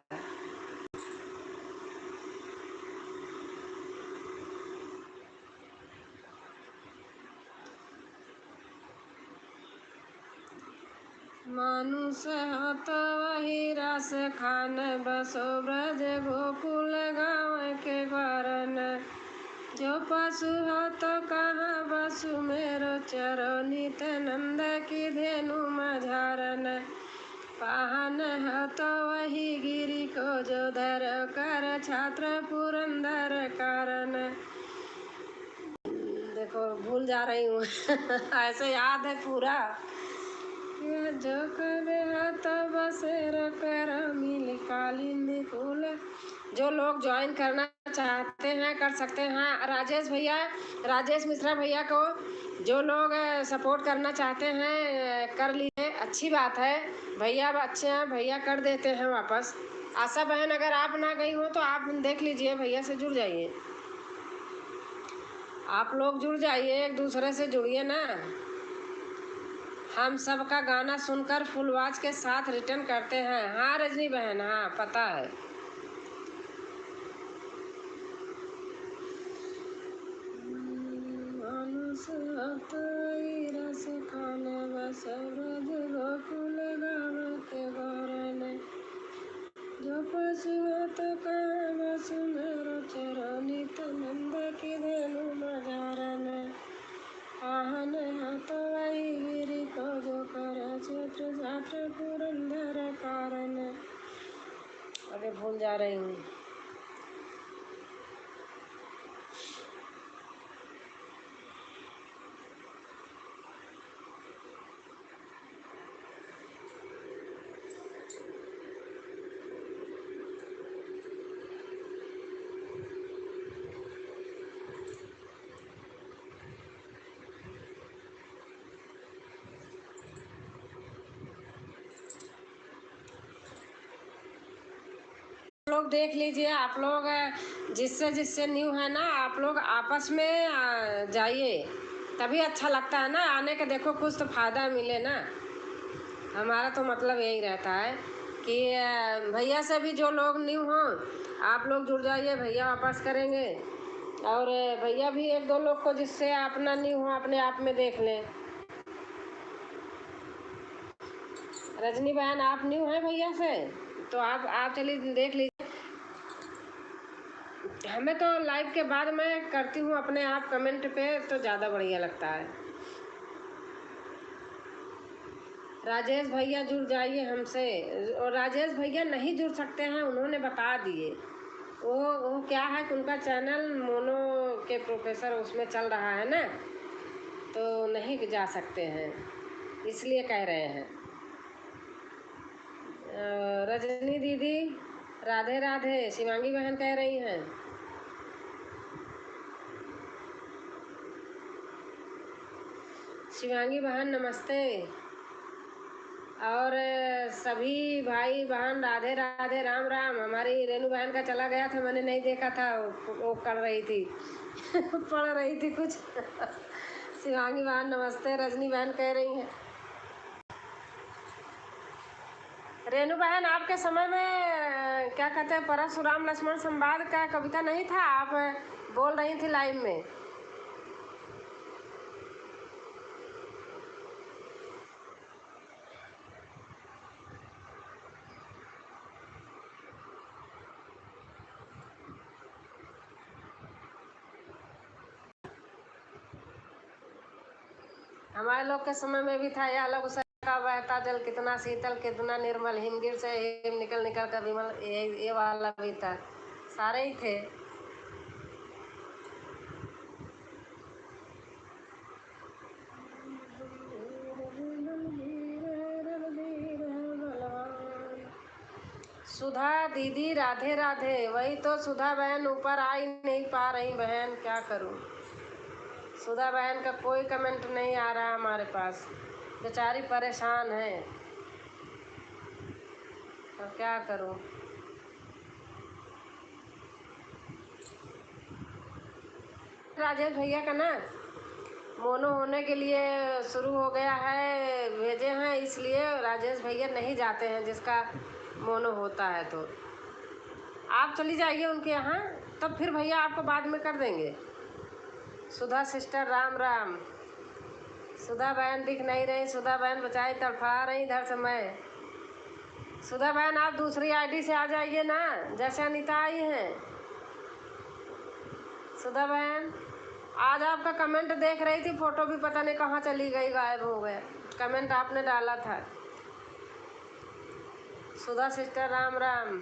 मानुष हो तो वही रस खान, बसो ब्रज गोकुल गाँव के बरन। जो पशु हो तो कहाँ बसु मेरो चरो, नित नंद की धेनु मझारन। पाहन हो तो वही गिरी को जो धर, कर छात्र पुरंदर कारण। देखो भूल जा रही हूँ ऐसे याद है पूरा। जो करे हाथ बसेर कर मिल कालिंदी फूल। जो लोग ज्वाइन करना चाहते हैं कर सकते हैं। राजेश भैया, राजेश मिश्रा भैया को जो लोग सपोर्ट करना चाहते हैं कर लीजिए, अच्छी बात है। भैया अच्छे हैं, भैया कर देते हैं वापस। आशा बहन अगर आप ना गई हो तो आप देख लीजिए, भैया से जुड़ जाइए। आप लोग जुड़ जाइए, एक दूसरे से जुड़िए ना। हम सबका गाना सुनकर फुल आवाज के साथ रिटर्न करते हैं। हाँ रजनी बहन, हाँ पता है। मानुष हतई रस खान, बस ब्रज गोकुल गाँव के बरन। जो पशु तो कहाँ बसु मेरो चरो, नित नंद की धेनु मझारन। आहन हाथ वही गिरी को जो कर, क्षेत्र छात्र पुरंदर कारण। अरे भूल जा रही हूँ। लोग देख लीजिए, आप लोग जिससे जिससे न्यू है ना, आप लोग आपस में जाइए, तभी अच्छा लगता है ना आने के। देखो कुछ तो फ़ायदा मिले ना। हमारा तो मतलब यही रहता है कि भैया से भी जो लोग न्यू हों, आप लोग जुड़ जाइए, भैया वापस करेंगे। और भैया भी एक दो लोग को जिससे अपना न्यू हो अपने आप में देख लें। रजनी बहन आप न्यू हैं भैया से, तो आप चलिए देख लीजिए। हमें तो लाइव के बाद मैं करती हूँ अपने आप कमेंट पे, तो ज़्यादा बढ़िया लगता है। राजेश भैया जुड़ जाइए हमसे। और राजेश भैया नहीं जुड़ सकते हैं, उन्होंने बता दिए। वो क्या है कि उनका चैनल मोनो के प्रोफेसर उसमें चल रहा है ना, तो नहीं जा सकते हैं, इसलिए कह रहे हैं। रजनी दीदी राधे राधे, शिवांगी बहन कह रही हैं। शिवांगी बहन नमस्ते। और सभी भाई बहन राधे राधे, राम राम। हमारी रेनू बहन का चला गया था, मैंने नहीं देखा था, वो कर रही थी पढ़ रही थी कुछ शिवांगी बहन नमस्ते, रजनी बहन कह रही हैं। रेनू बहन आपके समय में क्या कहते हैं, परशुराम लक्ष्मण संवाद का कविता नहीं था, आप बोल रही थी लाइव में। हमारे लोग के समय में भी था, यह लघु का बहता जल कितना शीतल कितना निर्मल, हिमगिर से हिम निकल निकल कर विमल, ये वाला भी था, सारे ही थे। सुधा दीदी राधे राधे। वही तो सुधा बहन ऊपर आ ही नहीं पा रही बहन, क्या करूं। सुधा बहन का कोई कमेंट नहीं आ रहा हमारे पास, बेचारी परेशान है, तो क्या करूं। राजेश भैया का ना मोनो होने के लिए शुरू हो गया है, भेजे हैं, इसलिए राजेश भैया नहीं जाते हैं जिसका मोनो होता है। तो आप चली जाइए उनके यहाँ, तब फिर भैया आपको बाद में कर देंगे। सुधा सिस्टर राम राम। सुधा बहन दिख नहीं रही, सुधा बहन बचाई तड़फा रही इधर से मैं। सुधा बहन आप दूसरी आईडी से आ जाइए ना, जैसे अनीता आई हैं। सुधा बहन आज आपका कमेंट देख रही थी, फोटो भी पता नहीं कहाँ चली गई, गायब हो गए। कमेंट आपने डाला था। सुधा सिस्टर राम राम।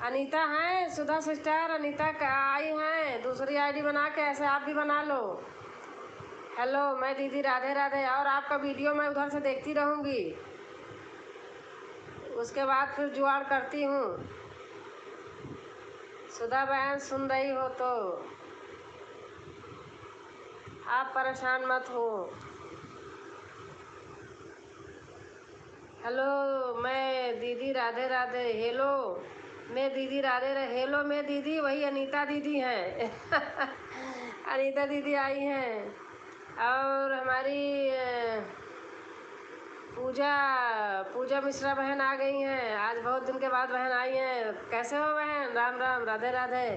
अनीता हैं सुधा सिस्टर, अनीता आई हैं दूसरी आईडी बना के, ऐसे आप भी बना लो। हेलो मैं दीदी राधे राधे, और आपका वीडियो मैं उधर से देखती रहूँगी, उसके बाद फिर जुगाड़ करती हूँ। सुधा बहन सुन रही हो तो आप परेशान मत हो। हेलो मैं दीदी राधे राधे, हेलो मैं दीदी राधे राधे, हेलो मैं दीदी, वही अनीता दीदी हैं अनीता दीदी आई हैं। और हमारी पूजा पूजा मिश्रा बहन आ गई हैं, आज बहुत दिन के बाद बहन आई हैं। कैसे हो बहन, राम राम राधे राधे।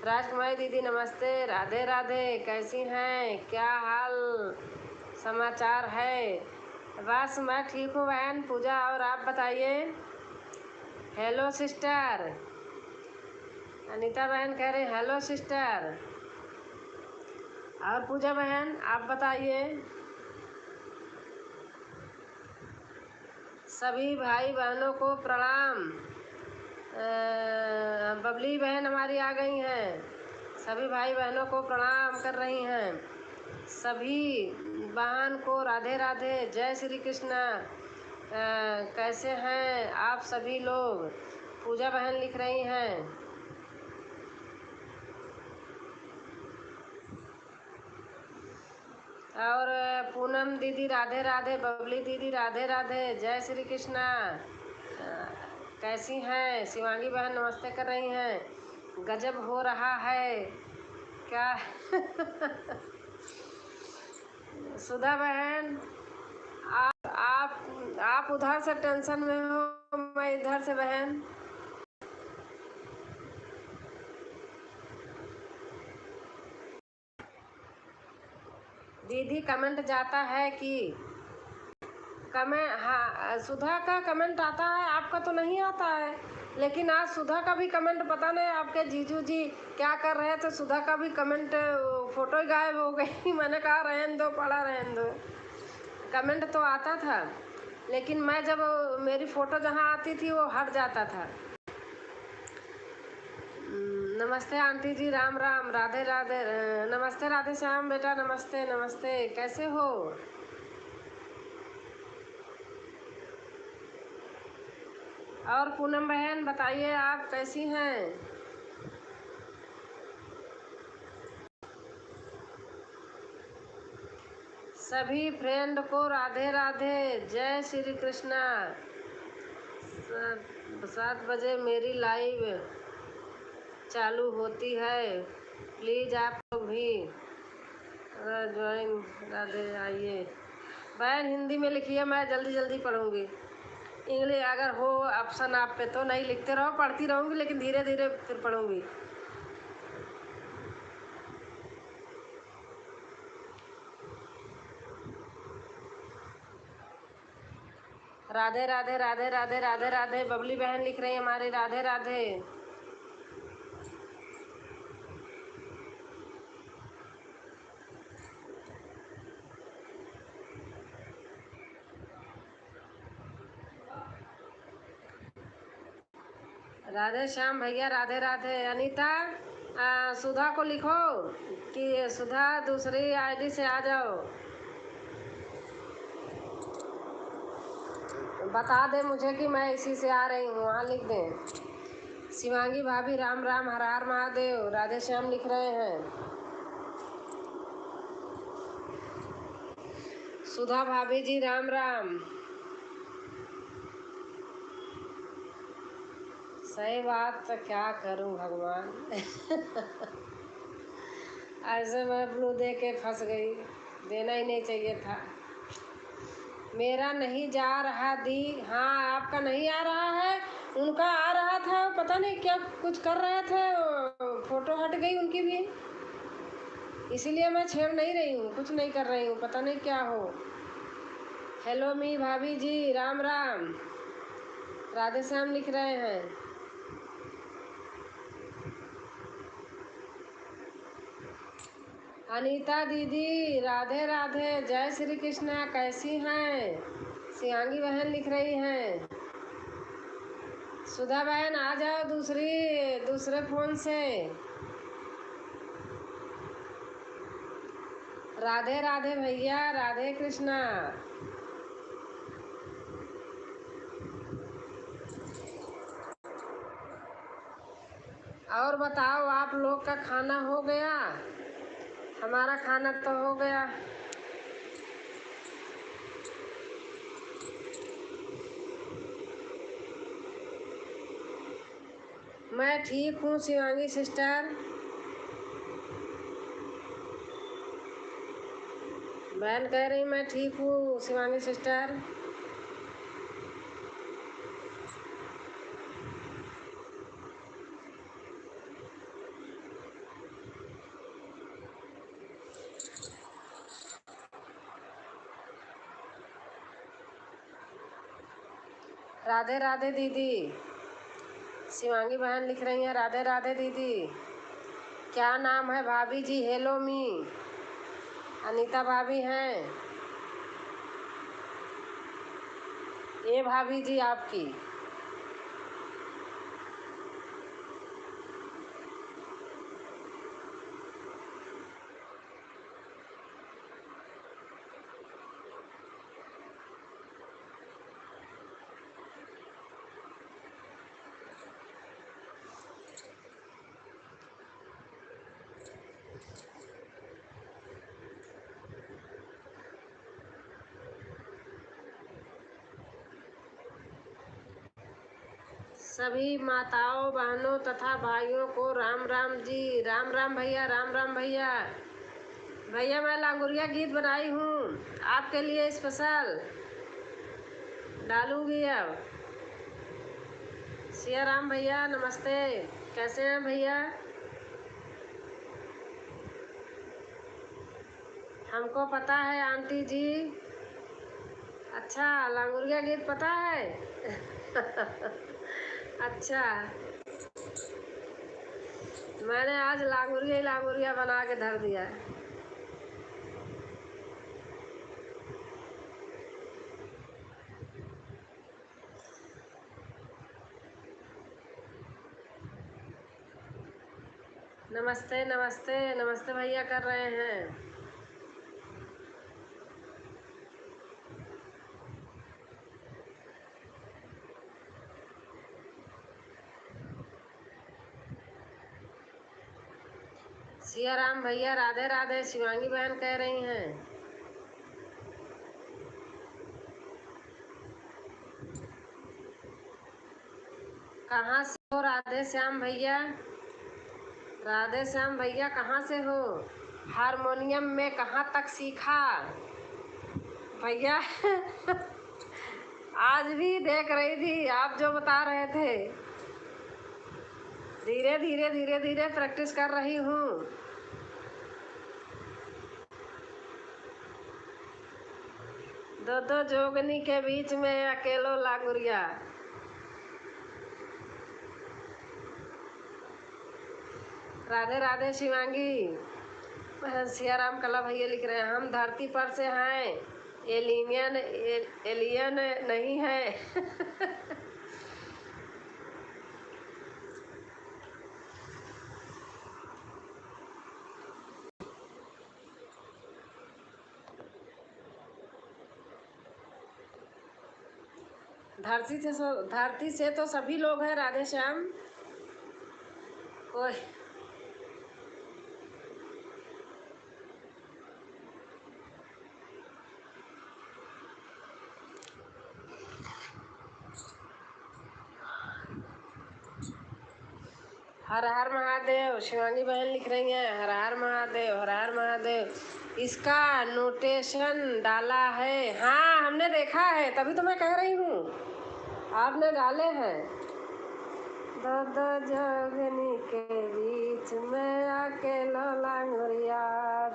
राजकुमारी दीदी नमस्ते, राधे राधे, कैसी हैं, क्या हाल समाचार है। बस मैं ठीक हूँ बहन पूजा, और आप बताइए। हेलो सिस्टर, अनीता बहन कह रहे हेलो सिस्टर। और पूजा बहन आप बताइए। सभी भाई बहनों को प्रणाम। बबली बहन हमारी आ गई हैं, सभी भाई बहनों को प्रणाम कर रही हैं। सभी बहन को राधे राधे, जय श्री कृष्णा। कैसे हैं आप सभी लोग। पूजा बहन लिख रही हैं। और पूनम दीदी राधे राधे, बबली दीदी राधे राधे, जय श्री कृष्णा। कैसे कैसी हैं? शिवांगी बहन नमस्ते कर रही हैं। गजब हो रहा है क्या? सुधा बहन, आप उधर से टेंशन में हो, मैं इधर से बहन। दीदी कमेंट जाता है कि कमेंट, हाँ सुधा का कमेंट आता है, आपका तो नहीं आता है। लेकिन आज सुधा का भी कमेंट, पता नहीं आपके जीजू जी क्या कर रहे थे, सुधा का भी कमेंट फोटो ही गायब हो गई। मैंने कहा रहने दो, पड़ा रहने दो। कमेंट तो आता था, लेकिन मैं जब मेरी फ़ोटो जहाँ आती थी वो हट जाता था। नमस्ते आंटी जी, राम राम, राधे राधे। नमस्ते राधे श्याम बेटा, नमस्ते नमस्ते, कैसे हो? और पूनम बहन बताइए, आप कैसी हैं? सभी फ्रेंड को राधे राधे, जय श्री कृष्णा। 7 बजे मेरी लाइव चालू होती है, प्लीज़ आप लोग भी ज्वाइन राधे आइए। बहन हिंदी में लिखिए, मैं जल्दी जल्दी पढ़ूंगी। इंग्लिश अगर हो ऑप्शन आप पे तो नहीं, लिखते रहो, पढ़ती रहूंगी, लेकिन धीरे धीरे फिर पढ़ूंगी। राधे राधे राधे राधे राधे राधे, बबली बहन लिख रही है हमारी, राधे राधे। राधे श्याम भैया, राधे राधे। अनीता, सुधा को लिखो कि सुधा दूसरी आईडी से आ जाओ, बता दे मुझे कि मैं इसी से आ रही हूँ, वहाँ लिख दें। शिवांगी भाभी राम राम, हर हर महादेव, राधे श्याम लिख रहे हैं। सुधा भाभी जी राम राम। सही बात, तो क्या करूं भगवान। ऐसे मैं ब्लू दे के फंस गई, देना ही नहीं चाहिए था। मेरा नहीं जा रहा दी, हाँ आपका नहीं आ रहा है, उनका आ रहा था, पता नहीं क्या कुछ कर रहे थे, फोटो हट गई उनकी भी, इसीलिए मैं छेड़ नहीं रही हूँ, कुछ नहीं कर रही हूँ, पता नहीं क्या हो। हेलो मी भाभी जी, राम राम, राधे श्याम लिख रहे हैं। अनीता दीदी राधे राधे, जय श्री कृष्णा, कैसी हैं? शिवांगी बहन लिख रही हैं। सुधा बहन आ जाओ दूसरे फोन से। राधे राधे भैया, राधे कृष्णा। और बताओ, आप लोग का खाना हो गया? हमारा खाना तो हो गया। मैं ठीक हूँ शिवांगी सिस्टर। बहन कह रही मैं ठीक हूँ शिवांगी सिस्टर। राधे राधे दीदी, शिवांगी बहन लिख रही हैं, राधे राधे दीदी। क्या नाम है भाभी जी? हेलो मी, अनीता भाभी हैं ये भाभी जी आपकी। सभी माताओं बहनों तथा भाइयों को राम राम जी। राम राम भैया, राम राम भैया। भैया मैं लांगुरिया गीत बनाई हूँ आपके लिए, स्पेशल डालूंगी अब। सिया राम भैया, नमस्ते, कैसे हैं भैया? हमको पता है आंटी जी। अच्छा, लांगुरिया गीत पता है? अच्छा, मैंने आज लांगुरिया ही लांगुरिया बना के धर दिया है। नमस्ते नमस्ते नमस्ते भैया कर रहे हैं। सिया राम भैया, राधे राधे। शिवांगी बहन कह रही हैं। कहाँ से हो राधे श्याम भैया? राधे श्याम भैया कहाँ से हो? हारमोनियम में कहाँ तक सीखा भैया? आज भी देख रही थी आप जो बता रहे थे। धीरे धीरे धीरे धीरे प्रैक्टिस कर रही हूँ। दो दो जोगनी के बीच में अकेलो लांगुरिया। राधे राधे शिवांगी। सियाराम कला भैया लिख रहे हैं, हम धरती पर से हैं, एलियन नहीं है। धरती से तो सभी लोग हैं राधे श्याम। कोई हर हर महादेव। शिवांगी बहन लिख रही हैं, हर हर महादेव, हर हर महादेव। इसका नोटेशन डाला है। हाँ, हमने देखा है, तभी तो मैं कह रही हूँ आपने डाले हैं। दो दो जोगनी के बीच में अकेलो लांगुरिया।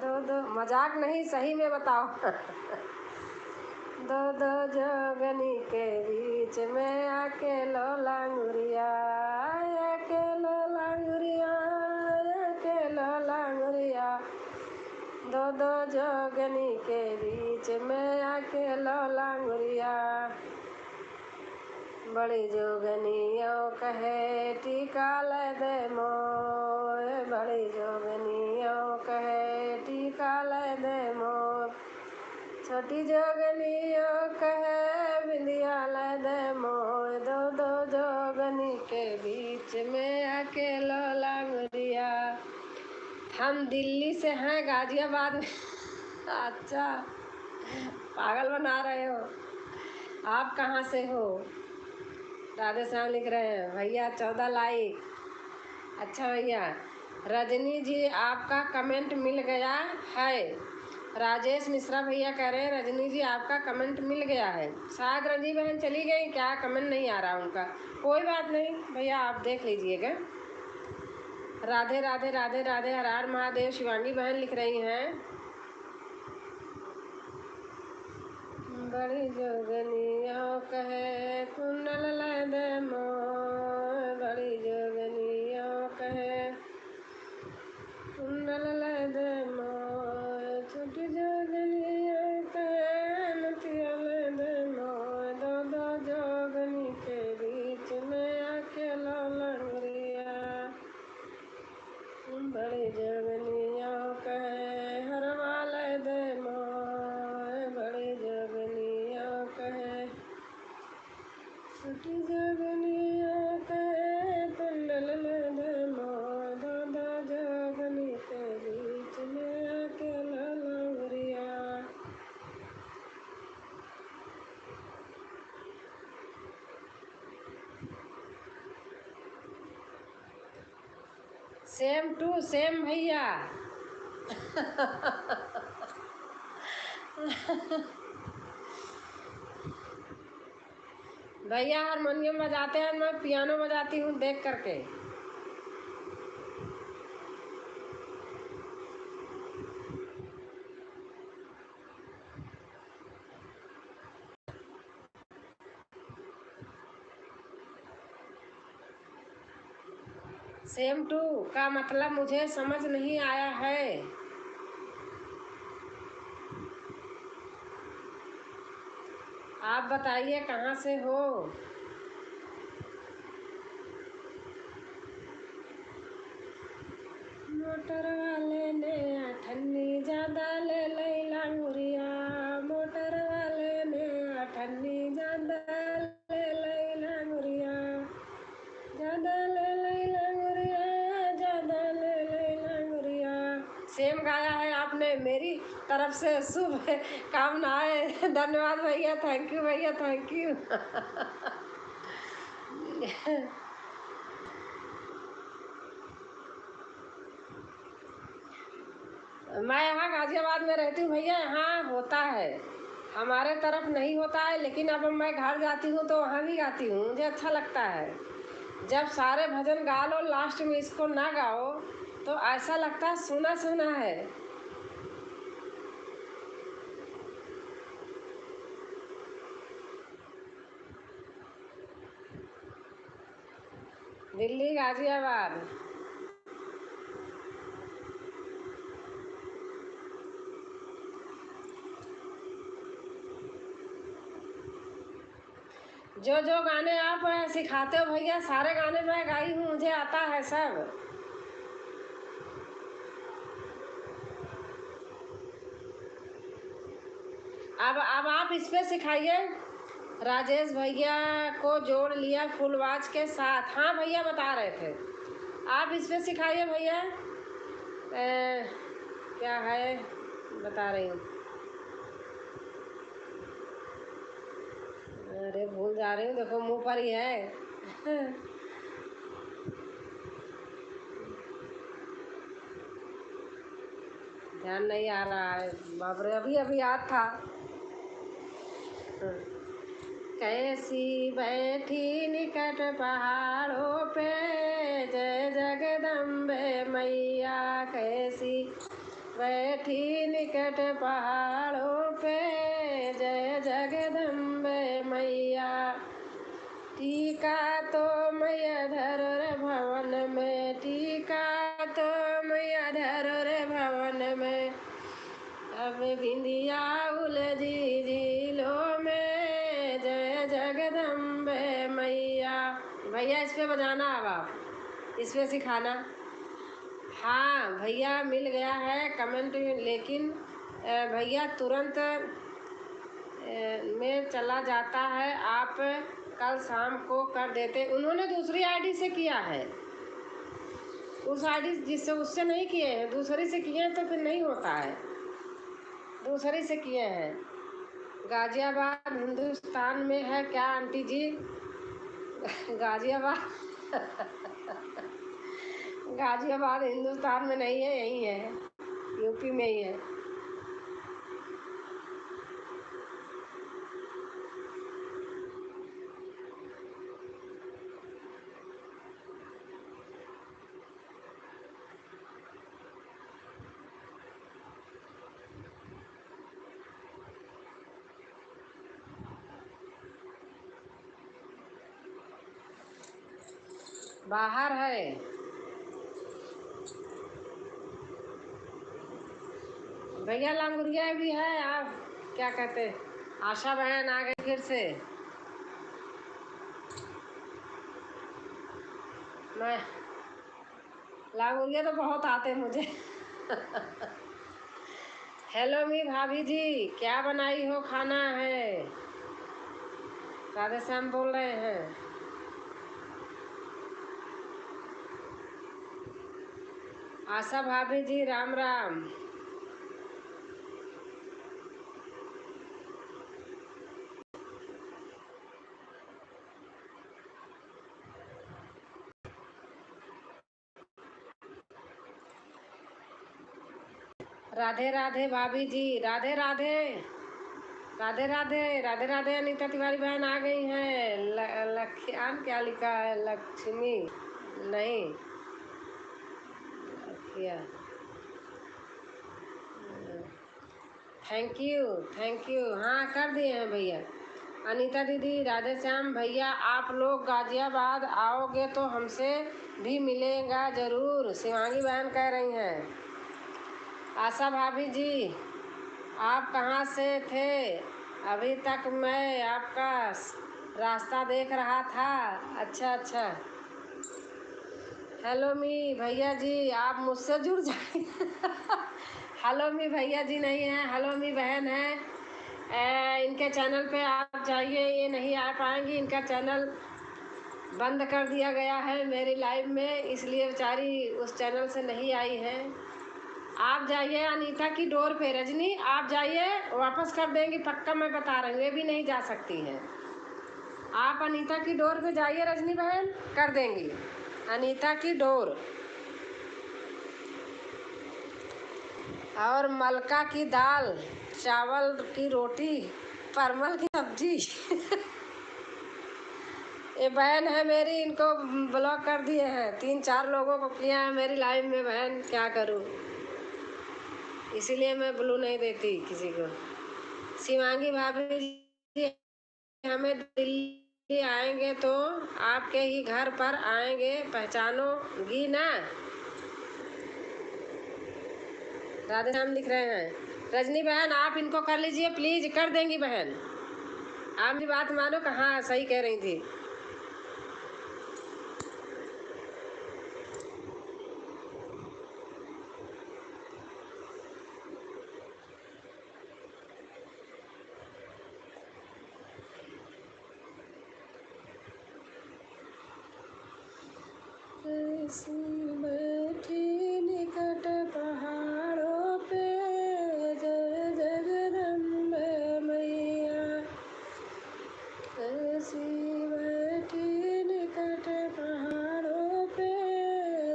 दो दो, मजाक नहीं, सही में बताओ। दो दो जोगनी के बीच में अकेलो लांगुरिया, अकेलो लांगुरिया, अकेलो लांगुरिया। दो दो जोगनी के बीच में अकेलो लांगुरिया। बड़ी जोगनियों कहे टीका ले दे मोर, बड़ी जोगनियों कहे टीका ले दे मोर। छोटी जोगनियों कहे बिंदिया ले दे मोर। दो दो जोगनी के बीच में अकेलो लांगुरिया। हम दिल्ली से हैं, गाजियाबाद में। अच्छा, पागल बना रहे हो। आप कहाँ से हो? राधे श्याम लिख रहे हैं, भैया 14 लाइक। अच्छा भैया। रजनी जी आपका कमेंट मिल गया है। राजेश मिश्रा भैया कह रहे हैं रजनी जी आपका कमेंट मिल गया है। शायद रंजी बहन चली गई क्या, कमेंट नहीं आ रहा उनका। कोई बात नहीं भैया, आप देख लीजिएगा। राधे राधे राधे राधे, हर हर महादेव। शिवांगी बहन लिख रही हैं, बड़ी जोगनियों कहे कुंडल ले दे मोर, बड़ी जोगनियों कहे कुंडल ले दे मोर। छोटी जोगनियों कहे नथिया ले दे मोर। दो दो जोगनी के बीच में अकेला लांगुरिया। बड़ी जोगनियों कहे हरवा ले दे मोर, बड़ी जोगनियों कहे। छोटी जोगनियों कहे कुंडल ले दे मोर। दो दो जोगनी के बीच में अकेला लांगुरिया। सेम टू सेम भैया। भैया हारमोनियम बजाते हैं, मैं पियानो बजाती हूँ देख करके। सेम टू का मतलब मुझे समझ नहीं आया है। आप बताइए कहाँ से हो। मोटर वाले ने अठन्नी ज्यादा ले लई लांगुरिया, मोटर वाले ने अठन्नी ज्यादा ले लई लांगुरिया, ज्यादा ले लई लांगुरिया, ज्यादा ले लई लांगुरिया। सेम गाया है आपने। मेरी तरफ से शुभ कामनाएं। धन्यवाद भैया, थैंक यू भैया, थैंक यू। मैं यहाँ गाजियाबाद में रहती हूँ भैया, यहाँ होता है। हमारे तरफ नहीं होता है, लेकिन अब मैं घर जाती हूँ तो वहाँ भी गाती हूँ, मुझे अच्छा लगता है। जब सारे भजन गा लो, लास्ट में इसको ना गाओ तो ऐसा लगता है सुना सुना है। दिल्ली गाजियाबाद। जो जो गाने आप सिखाते हो भैया, सारे गाने मैं गाई हूँ, मुझे आता है सब। अब आप इस पे सिखाइए। राजेश भैया को जोड़ लिया फुलवाज के साथ। हाँ भैया बता रहे थे। आप इस पे सिखाइए भैया। क्या है बता रही हूँ। अरे भूल जा रही हूँ, देखो मुंह पर ही है। ध्यान नहीं आ रहा है। बाप रे, अभी अभी याद था। कैसी बैठी निकट पहाड़ों पे, जय जगदम्बे मैया। कैसी बैठी निकट पहाड़ों पे, जय जगदम्बे मैया। टीका तो मैया धरो रे भवन में, टीका तो मैया धरो रे भवन में। अब बिंदिया उलझी झीलों में, जय जगदम्बे मैया। भैया इस पे बजाना, अब आप इस पे सिखाना। हाँ भैया मिल गया है कमेंट में, लेकिन भैया तुरंत में चला जाता है। आप कल शाम को कर देते। उन्होंने दूसरी आईडी से किया है, उस आईडी जिससे उससे नहीं किए हैं, दूसरी से किए हैं तो फिर नहीं होता है। दूसरी से किए हैं। गाजियाबाद हिंदुस्तान में है क्या आंटी जी? गाजियाबाद। गाजियाबाद हिंदुस्तान में नहीं है, यहीं है, यूपी में ही है। बाहर है भैया। लांगुरिया भी है। आप क्या कहते, आशा बहन आ गई फिर से। मैं लांगुरिया तो बहुत आते हैं मुझे। हेलो मी भाभी जी, क्या बनाई हो खाना है? राधे श्याम बोल रहे हैं। आशा भाभी जी राम राम। राधे राधे भाभी जी, राधे राधे। राधे राधे राधे राधे। अनीता तिवारी बहन आ गई हैं। लक्ष्यान क्या लिखा है? लक्ष्मी नहीं, लखिया। Thank you, thank you. हाँ कर दिए हैं भैया। अनीता दीदी, राधे श्याम भैया, आप लोग गाजियाबाद आओगे तो हमसे भी मिलेगा ज़रूर, शिवांगी बहन कह रही हैं। आशा भाभी जी, आप कहाँ से थे? अभी तक मैं आपका रास्ता देख रहा था। अच्छा अच्छा। हेलो मी भैया जी, आप मुझसे जुड़ जाइए। हेलो मी भैया जी नहीं हैं, हेलो मी बहन है। इनके चैनल पे आप जाइए, ये नहीं आ पाएंगी, इनका चैनल बंद कर दिया गया है मेरी लाइव में, इसलिए बेचारी उस चैनल से नहीं आई है। आप जाइए अनीता की डोर पे, रजनी आप जाइए, वापस कर देंगी पक्का, मैं बता रही हूँ, ये भी नहीं जा सकती हैं। आप अनीता की डोर पे जाइए रजनी बहन, कर देंगी अनीता की डोर। और मलका की दाल, चावल की रोटी, परमल की सब्जी। ये बहन है मेरी, इनको ब्लॉक कर दिए हैं, 3-4 लोगों को किया है मेरी लाइव में। बहन क्या करूं, इसीलिए मैं ब्लू नहीं देती किसी को। शिवांगी भाभी जी, हमें दिल्ली आएंगे तो आपके ही घर पर आएंगे, पहचानोगी ना? राधे श्याम लिख रहे हैं। रजनी बहन आप इनको कर लीजिए प्लीज, कर देंगी बहन। आप मेरी बात मानो, कहाँ सही कह रही थी। बैठी निकट पहाड़ों पे, जय जगदम्बे मैया। ऐसी बैठी निकट पहाड़ों पे,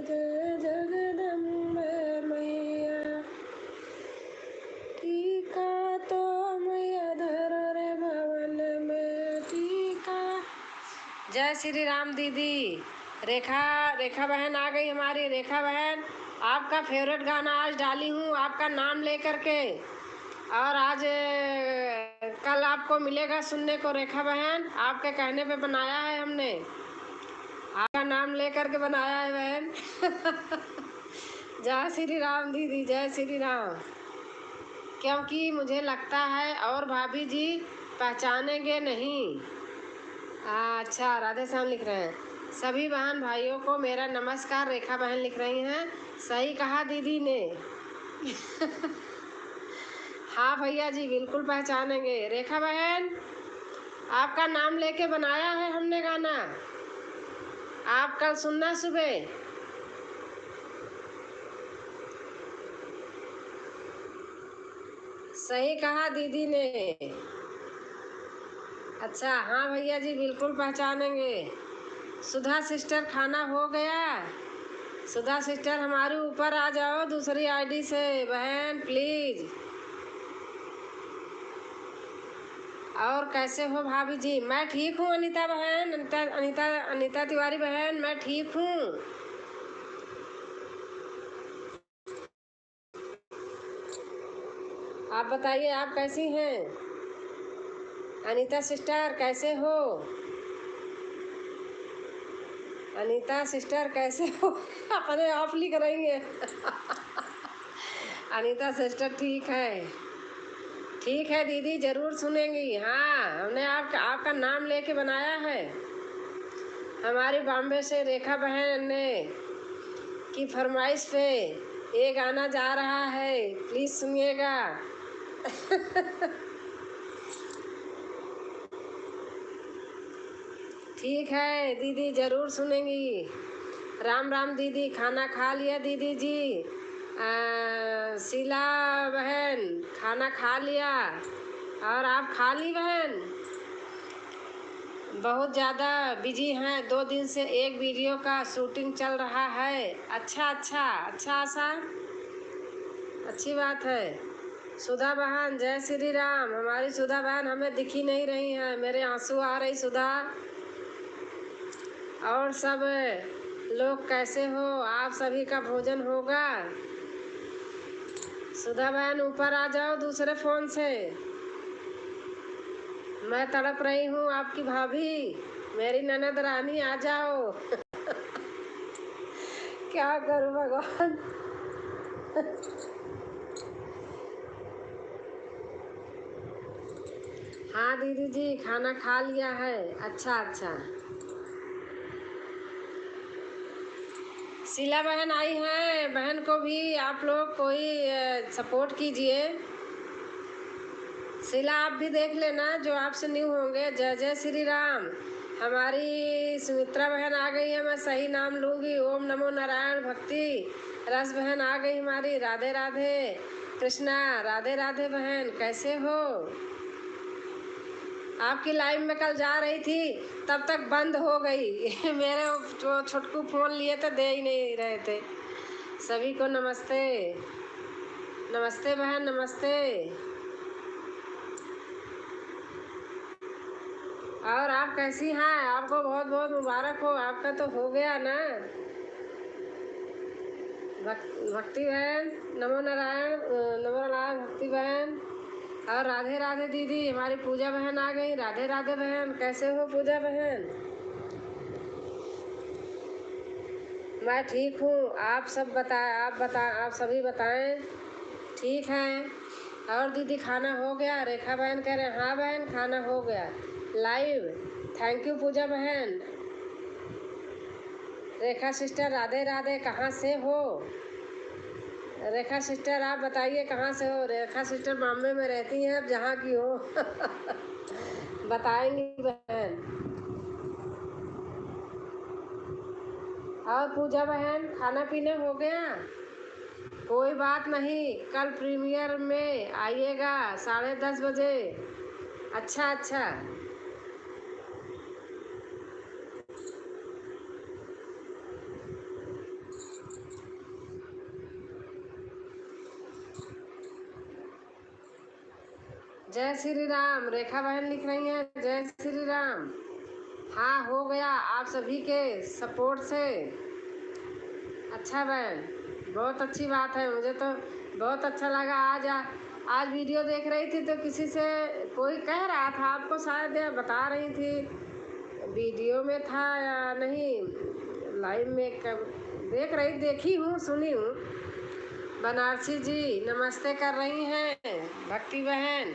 जय जगदम्बे मैया। टीका तो मैया धरो रे भवन में टीका। जय श्री राम दीदी। रेखा बहन आ गई हमारी। रेखा बहन, आपका फेवरेट गाना आज डाली हूँ, आपका नाम लेकर के। और आज कल आपको मिलेगा सुनने को रेखा बहन, आपके कहने पे बनाया है हमने, आपका नाम लेकर के बनाया है बहन। जय श्री राम दीदी, जय श्री राम। क्योंकि मुझे लगता है और भाभी जी पहचानेंगे नहीं। अच्छा, राधे श्याम लिख रहे हैं। सभी बहन भाइयों को मेरा नमस्कार, रेखा बहन लिख रही हैं। सही कहा दीदी ने। हाँ भैया जी बिल्कुल पहचानेंगे। रेखा बहन, आपका नाम लेके बनाया है हमने गाना, आप कल सुनना सुबह। सही कहा दीदी ने। अच्छा हाँ भैया जी बिल्कुल पहचानेंगे। सुधा सिस्टर खाना हो गया? सुधा सिस्टर हमारे ऊपर आ जाओ दूसरी आईडी से बहन प्लीज। और कैसे हो भाभी जी? मैं ठीक हूँ अनीता बहन, अनीता तिवारी बहन, मैं ठीक हूँ। आप बताइए आप कैसी हैं? अनीता सिस्टर कैसे हो? अनीता सिस्टर कैसे हो? अपने आप लिख रही है। अनीता सिस्टर ठीक है, ठीक है दीदी जरूर सुनेंगी। हाँ हमने आपका नाम लेके बनाया है। हमारी बॉम्बे से रेखा बहन ने की फरमाइश पे ये गाना जा रहा है, प्लीज सुनिएगा। ठीक है दीदी जरूर सुनेंगी। राम राम दीदी, खाना खा लिया दीदी जी? शीला बहन खाना खा लिया? और आप खा ली बहन? बहुत ज़्यादा बिजी हैं, 2 दिन से एक वीडियो का शूटिंग चल रहा है। अच्छा अच्छा अच्छा आशा, अच्छी बात है। सुधा बहन जय श्री राम। हमारी सुधा बहन हमें दिखी नहीं रही है, मेरे आंसू आ रही सुधा। और सब लोग कैसे हो? आप सभी का भोजन होगा? सुधा बहन ऊपर आ जाओ दूसरे फोन से। मैं तड़प रही हूँ आपकी भाभी, मेरी ननद रानी आ जाओ। क्या करूँ भगवान। हाँ दीदी जी खाना खा लिया है। अच्छा अच्छा। शीला बहन आई हैं, बहन को भी आप लोग कोई सपोर्ट कीजिए। शीला आप भी देख लेना जो आपसे न्यू होंगे। जय जय श्री राम। हमारी सुमित्रा बहन आ गई है, मैं सही नाम लूँगी। ओम नमो नारायण भक्ति रस बहन आ गई हमारी। राधे राधे कृष्णा। राधे राधे बहन कैसे हो? आपकी लाइव में कल जा रही थी, तब तक बंद हो गई। मेरे जो छोटकू फ़ोन लिए थे दे ही नहीं रहे थे। सभी को नमस्ते। नमस्ते बहन नमस्ते। और आप कैसी हैं? आपको बहुत बहुत मुबारक हो, आपका तो हो गया ना। भक्ति बहन नमो नारायण। नमो नारायण भक्ति बहन। और राधे राधे दीदी। हमारी पूजा बहन आ गई। राधे राधे बहन कैसे हो पूजा बहन? मैं ठीक हूँ। आप सब बताएं, आप सभी बताएं। ठीक है। और दीदी खाना हो गया? रेखा बहन कह रहे हैं हाँ बहन खाना हो गया। लाइव। थैंक यू पूजा बहन। रेखा सिस्टर राधे राधे। कहाँ से हो रेखा सिस्टर? आप बताइए कहाँ से हो? रेखा सिस्टर बॉम्बे में रहती हैं, अब जहाँ की हो। बताएंगी बहन। और पूजा बहन खाना पीना हो गया? कोई बात नहीं, कल प्रीमियर में आइएगा 10:30 बजे। अच्छा अच्छा। जय श्री राम। रेखा बहन लिख रही हैं जय श्री राम। हाँ हो गया आप सभी के सपोर्ट से। अच्छा बहन बहुत अच्छी बात है। मुझे तो बहुत अच्छा लगा। आज वीडियो देख रही थी तो किसी से कोई कह रहा था आपको, शायद या बता रही थी वीडियो में था या नहीं, लाइव में कब देख रही, देखी हूँ सुनी हूँ। बनारसी जी नमस्ते कर रही हैं भक्ति बहन।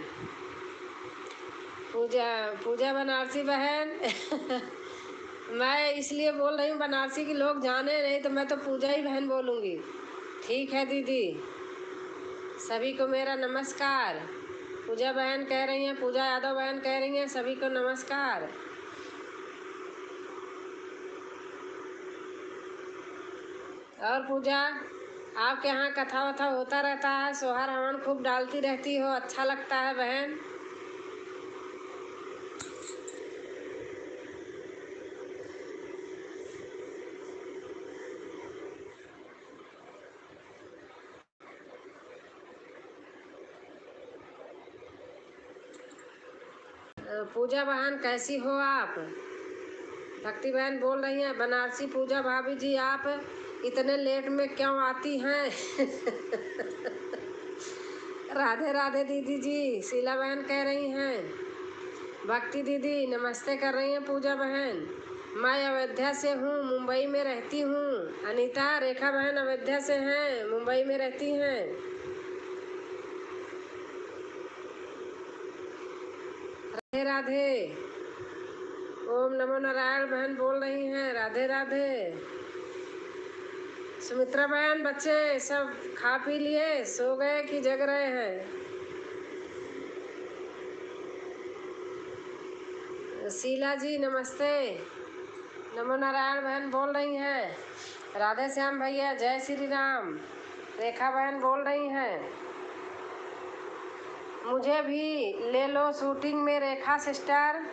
पूजा पूजा बनारसी बहन। मैं इसलिए बोल रही हूँ बनारसी के लोग जाने नहीं, तो मैं तो पूजा ही बहन बोलूँगी। ठीक है दीदी। सभी को मेरा नमस्कार। पूजा बहन कह रही हैं, पूजा यादव बहन कह रही हैं सभी को नमस्कार। और पूजा आपके यहाँ कथा वथा होता रहता है, सोहर हवन खूब डालती रहती हो, अच्छा लगता है बहन। पूजा बहन कैसी हो आप? भक्ति बहन बोल रही हैं बनारसी पूजा भाभी जी आप इतने लेट में क्यों आती हैं? राधे राधे दीदी जी। शीला बहन कह रही हैं। भक्ति दीदी नमस्ते कर रही हैं पूजा बहन। मैं अयोध्या से हूँ, मुंबई में रहती हूँ। अनीता रेखा बहन अयोध्या से हैं, मुंबई में रहती हैं। राधे राधे। ओम नमो नारायण बहन बोल रही हैं राधे राधे। सुमित्रा बहन बच्चे सब खा पी लिए, सो गए कि जग रहे हैं? शीला जी नमस्ते। नमो नारायण बहन बोल रही हैं। राधे श्याम भैया जय श्री राम। रेखा बहन बोल रही हैं मुझे भी ले लो शूटिंग में रेखा सिस्टर।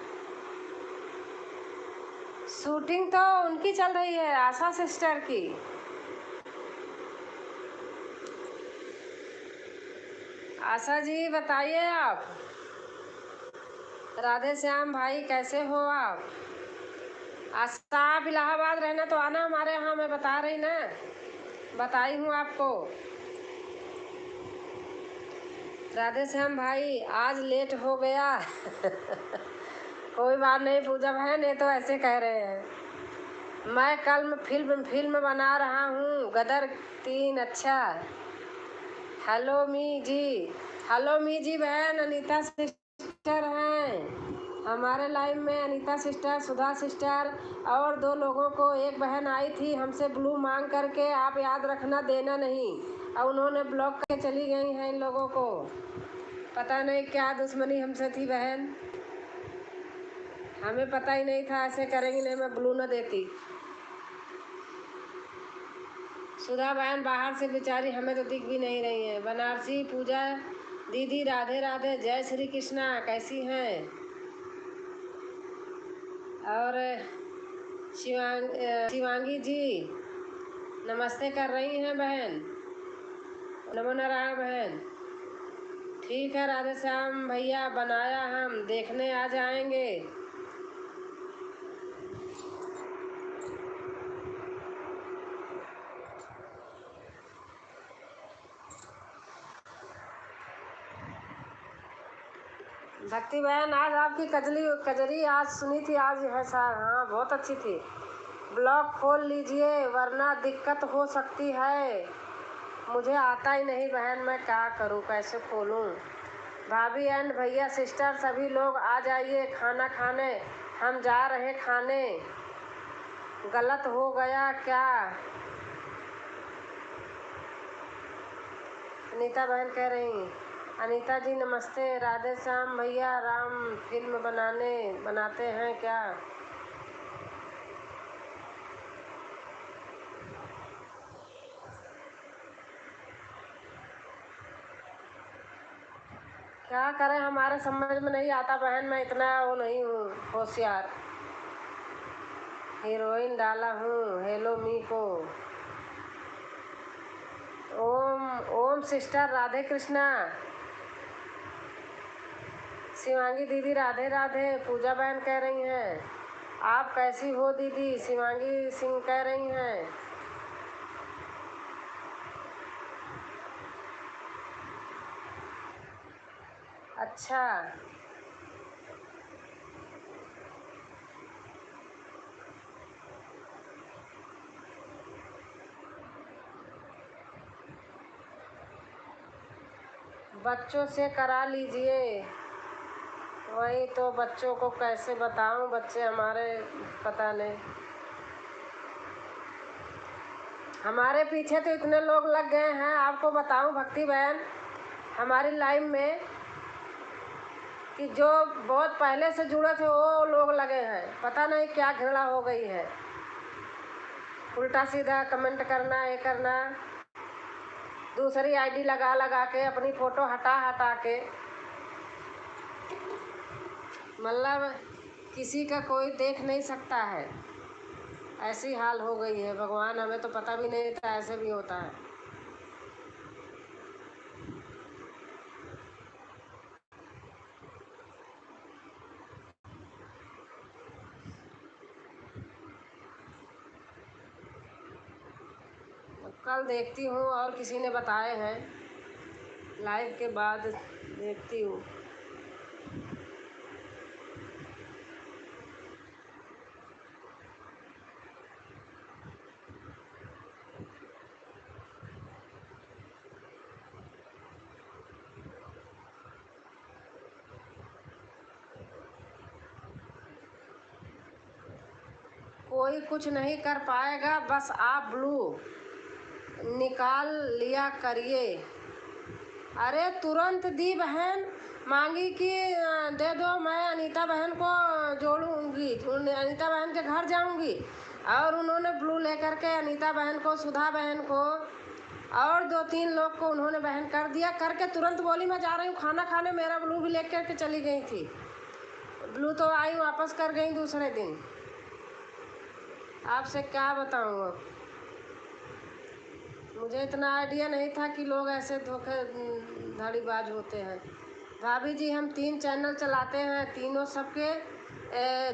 शूटिंग तो उनकी चल रही है आशा सिस्टर की। आशा जी बताइए आप। राधे श्याम भाई कैसे हो आप? आशा आप इलाहाबाद रहना तो आना हमारे यहाँ, मैं बता रही ना, बताई हूँ आपको। राधे श्याम भाई आज लेट हो गया कोई बात नहीं पूजा बहन, ये तो ऐसे कह रहे हैं। मैं कल फिल्म बना रहा हूँ गदर 3। अच्छा हेलो मी जी। हेलो मी जी बहन, अनीता सिस्टर हैं हमारे लाइव में। अनीता सिस्टर, सुधा सिस्टर और 2 लोगों को, एक बहन आई थी हमसे ब्लू मांग करके, आप याद रखना देना नहीं, और उन्होंने ब्लॉक करके चली गई हैं इन लोगों को। पता नहीं क्या दुश्मनी हमसे थी बहन, हमें पता ही नहीं था ऐसे करेंगी, नहीं मैं ब्लू न देती। सुधा बहन बाहर से बेचारी हमें तो दिख भी नहीं रही है। बनारसी पूजा दीदी राधे राधे, जय श्री कृष्णा, कैसी हैं? और शिवांगी जी नमस्ते कर रही हैं बहन। नमो नारायण बहन। ठीक है राधे श्याम भैया, बनाया, हम देखने आ जाएंगे। भक्ति बहन आज आपकी कजरी आज सुनी थी, आज है सर, हाँ बहुत अच्छी थी। ब्लॉग खोल लीजिए वरना दिक्कत हो सकती है। मुझे आता ही नहीं बहन, मैं क्या करूँ, कैसे खोलूँ? भाभी एंड भैया सिस्टर सभी लोग आ जाइए खाना खाने, हम जा रहे खाने। गलत हो गया क्या? अनीता बहन कह रही। अनीता जी नमस्ते। राधे श्याम भैया राम फिल्म बनाते हैं क्या? क्या करें, हमारे समझ में नहीं आता बहन, मैं इतना वो नहीं हूँ होशियार। हीरोइन डाला हूँ हेलो मी को। ओम ओम सिस्टर राधे कृष्णा। शिवांगी दीदी राधे राधे, पूजा बहन कह रही हैं। आप कैसी हो दीदी? शिवांगी सिंह कह रही हैं। अच्छा बच्चों से करा लीजिए। वही तो, बच्चों को कैसे बताऊं, बच्चे हमारे पता नहीं। हमारे पीछे तो इतने लोग लग गए हैं, आपको बताऊं भक्ति बहन, हमारी लाइफ में कि जो बहुत पहले से जुड़े थे वो लोग लगे हैं। पता नहीं क्या घृणा हो गई है, उल्टा सीधा कमेंट करना, ये करना, दूसरी आईडी लगा लगा के, अपनी फ़ोटो हटा हटा के, मतलब किसी का कोई देख नहीं सकता है। ऐसी हाल हो गई है भगवान, हमें तो पता भी नहीं था ऐसे भी होता है। कल देखती हूँ, और किसी ने बताए हैं, लाइव के बाद देखती हूँ। कोई कुछ नहीं कर पाएगा, बस आप ब्लू निकाल लिया करिए। अरे तुरंत दी बहन, मांगी कि दे दो, मैं अनीता बहन को जोड़ूंगी, अनीता बहन के घर जाऊंगी, और उन्होंने ब्लू लेकर के अनीता बहन को, सुधा बहन को और 2-3 लोग को उन्होंने बहन कर दिया। करके तुरंत बोली मैं जा रही हूँ खाना खाने, मेरा ब्लू भी लेकर के चली गई थी। ब्लू तो आई वापस कर गई दूसरे दिन। आपसे क्या बताऊँ अब, मुझे इतना आइडिया नहीं था कि लोग ऐसे धोखे धड़ीबाज होते हैं। भाभी जी हम 3 चैनल चलाते हैं, तीनों सबके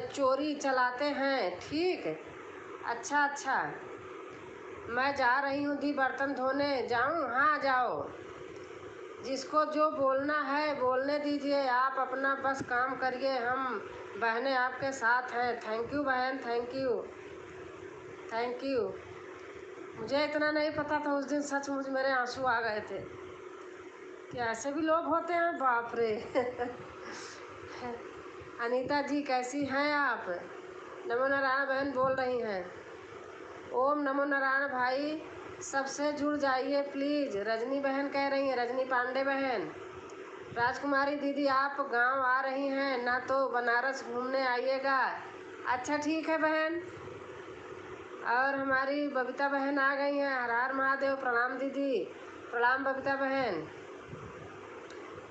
चोरी चलाते हैं। ठीक, अच्छा अच्छा। मैं जा रही हूँ दी बर्तन धोने। जाऊँ? हाँ जाओ। जिसको जो बोलना है बोलने दीजिए, आप अपना बस काम करिए, हम बहनें आपके साथ हैं। थैंक यू बहन, थैंक यू, थैंक यू। मुझे इतना नहीं पता था उस दिन, सचमुच मेरे आंसू आ गए थे कि ऐसे भी लोग होते हैं, बाप रे। अनीता जी कैसी हैं आप? नमो नारायण बहन बोल रही हैं। ओम नमो नारायण भाई, सबसे जुड़ जाइए प्लीज़। रजनी बहन कह रही हैं, रजनी पांडे बहन। राजकुमारी दीदी आप गांव आ रही हैं ना, तो बनारस घूमने आइएगा। अच्छा ठीक है बहन। और हमारी बबीता बहन आ गई हैं। हर हर महादेव। प्रणाम दीदी, प्रणाम बबीता बहन।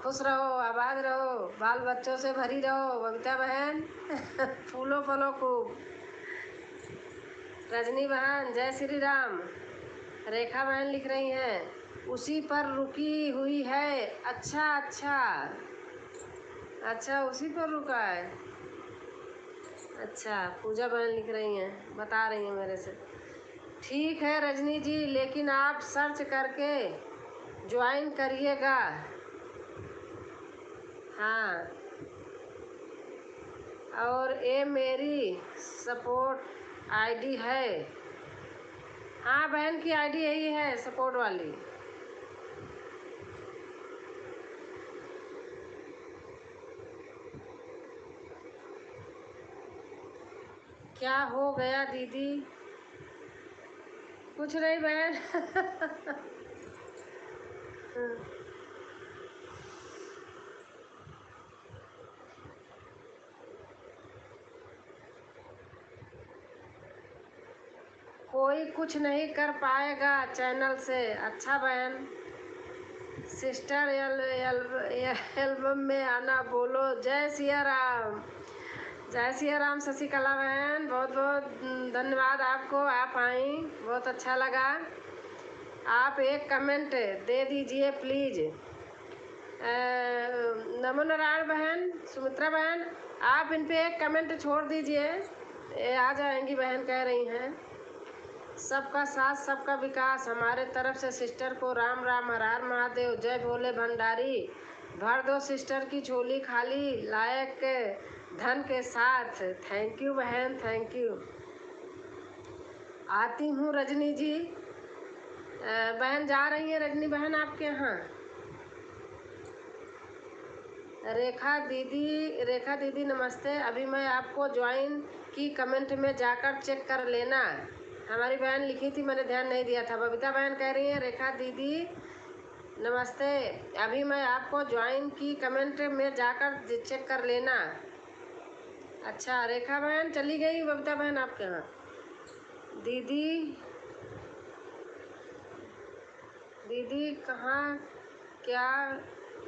खुश रहो, आबाद रहो, बाल बच्चों से भरी रहो बबीता बहन। फूलो फलो खूब। रजनी बहन जय श्री राम। रेखा बहन लिख रही हैं उसी पर रुकी हुई है। अच्छा अच्छा अच्छा, उसी पर रुका है। अच्छा, पूजा बहन लिख रही हैं, बता रही हैं मेरे से। ठीक है रजनी जी, लेकिन आप सर्च करके ज्वाइन करिएगा। हाँ, और ये मेरी सपोर्ट आईडी है। हाँ बहन की आईडी यही है, सपोर्ट वाली। क्या हो गया दीदी? कुछ नहीं बहन। कोई कुछ नहीं कर पाएगा चैनल से। अच्छा बहन। सिस्टर एल्बम में आना बोलो। जय सिया राम, जय सिया राम। शशिकला बहन बहुत बहुत धन्यवाद आपको, आप आई, बहुत अच्छा लगा। आप एक कमेंट दे दीजिए प्लीज़। नमो नारायण बहन, सुमित्रा बहन, आप इन पे एक कमेंट छोड़ दीजिए, ये आ जाएंगी बहन कह रही हैं। सबका साथ सबका विकास। हमारे तरफ से सिस्टर को राम राम, हर हर महादेव, जय भोले भंडारी। भर दो सिस्टर की झोली खाली, लायक धन के साथ। थैंक यू बहन, थैंक यू। आती हूँ रजनी जी। बहन जा रही है रजनी बहन आपके यहाँ? रेखा दीदी नमस्ते। अभी मैं आपको ज्वाइन की, कमेंट में जाकर चेक कर लेना। हमारी बहन लिखी थी, मैंने ध्यान नहीं दिया था। बबीता बहन कह रही है रेखा दीदी नमस्ते, अभी मैं आपको ज्वाइन की, कमेंट में जाकर चेक कर लेना। अच्छा, रेखा बहन चली गई बबीता बहन आपके यहाँ? दीदी दीदी कहाँ, क्या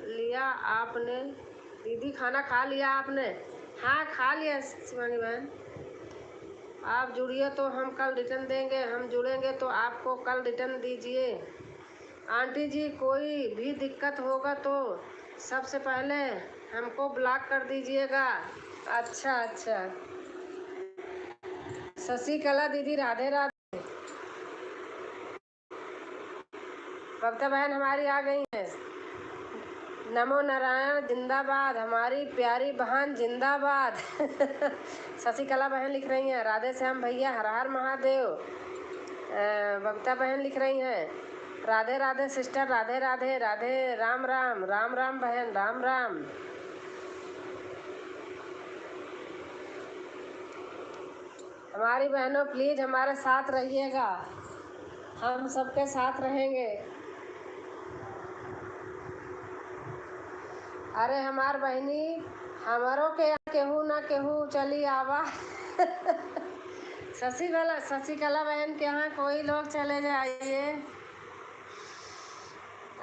लिया आपने? दीदी खाना खा लिया आपने? हाँ खा लिया शिवानी बहन। आप जुड़िए तो हम कल रिटर्न देंगे, हम जुड़ेंगे तो आपको कल रिटर्न दीजिए। आंटी जी कोई भी दिक्कत होगा तो सबसे पहले हमको ब्लॉक कर दीजिएगा। अच्छा अच्छा। शशिकला दीदी राधे राधे। बबीता बहन हमारी आ गई हैं। नमो नारायण जिंदाबाद, हमारी प्यारी बहन जिंदाबाद। शशिकला बहन लिख रही हैं राधे श्याम भैया, हर हर महादेव। बबीता बहन लिख रही हैं राधे राधे सिस्टर, राधे राधे, राधे राम राम, राम राम बहन, राम राम। हमारी बहनों प्लीज़ हमारे साथ रहिएगा, हम सबके साथ रहेंगे। अरे हमार बहनी, हमारों के यहाँ केहू ना केहू चली आवा। शशिकला बहन के यहाँ कोई लोग चले जाइए।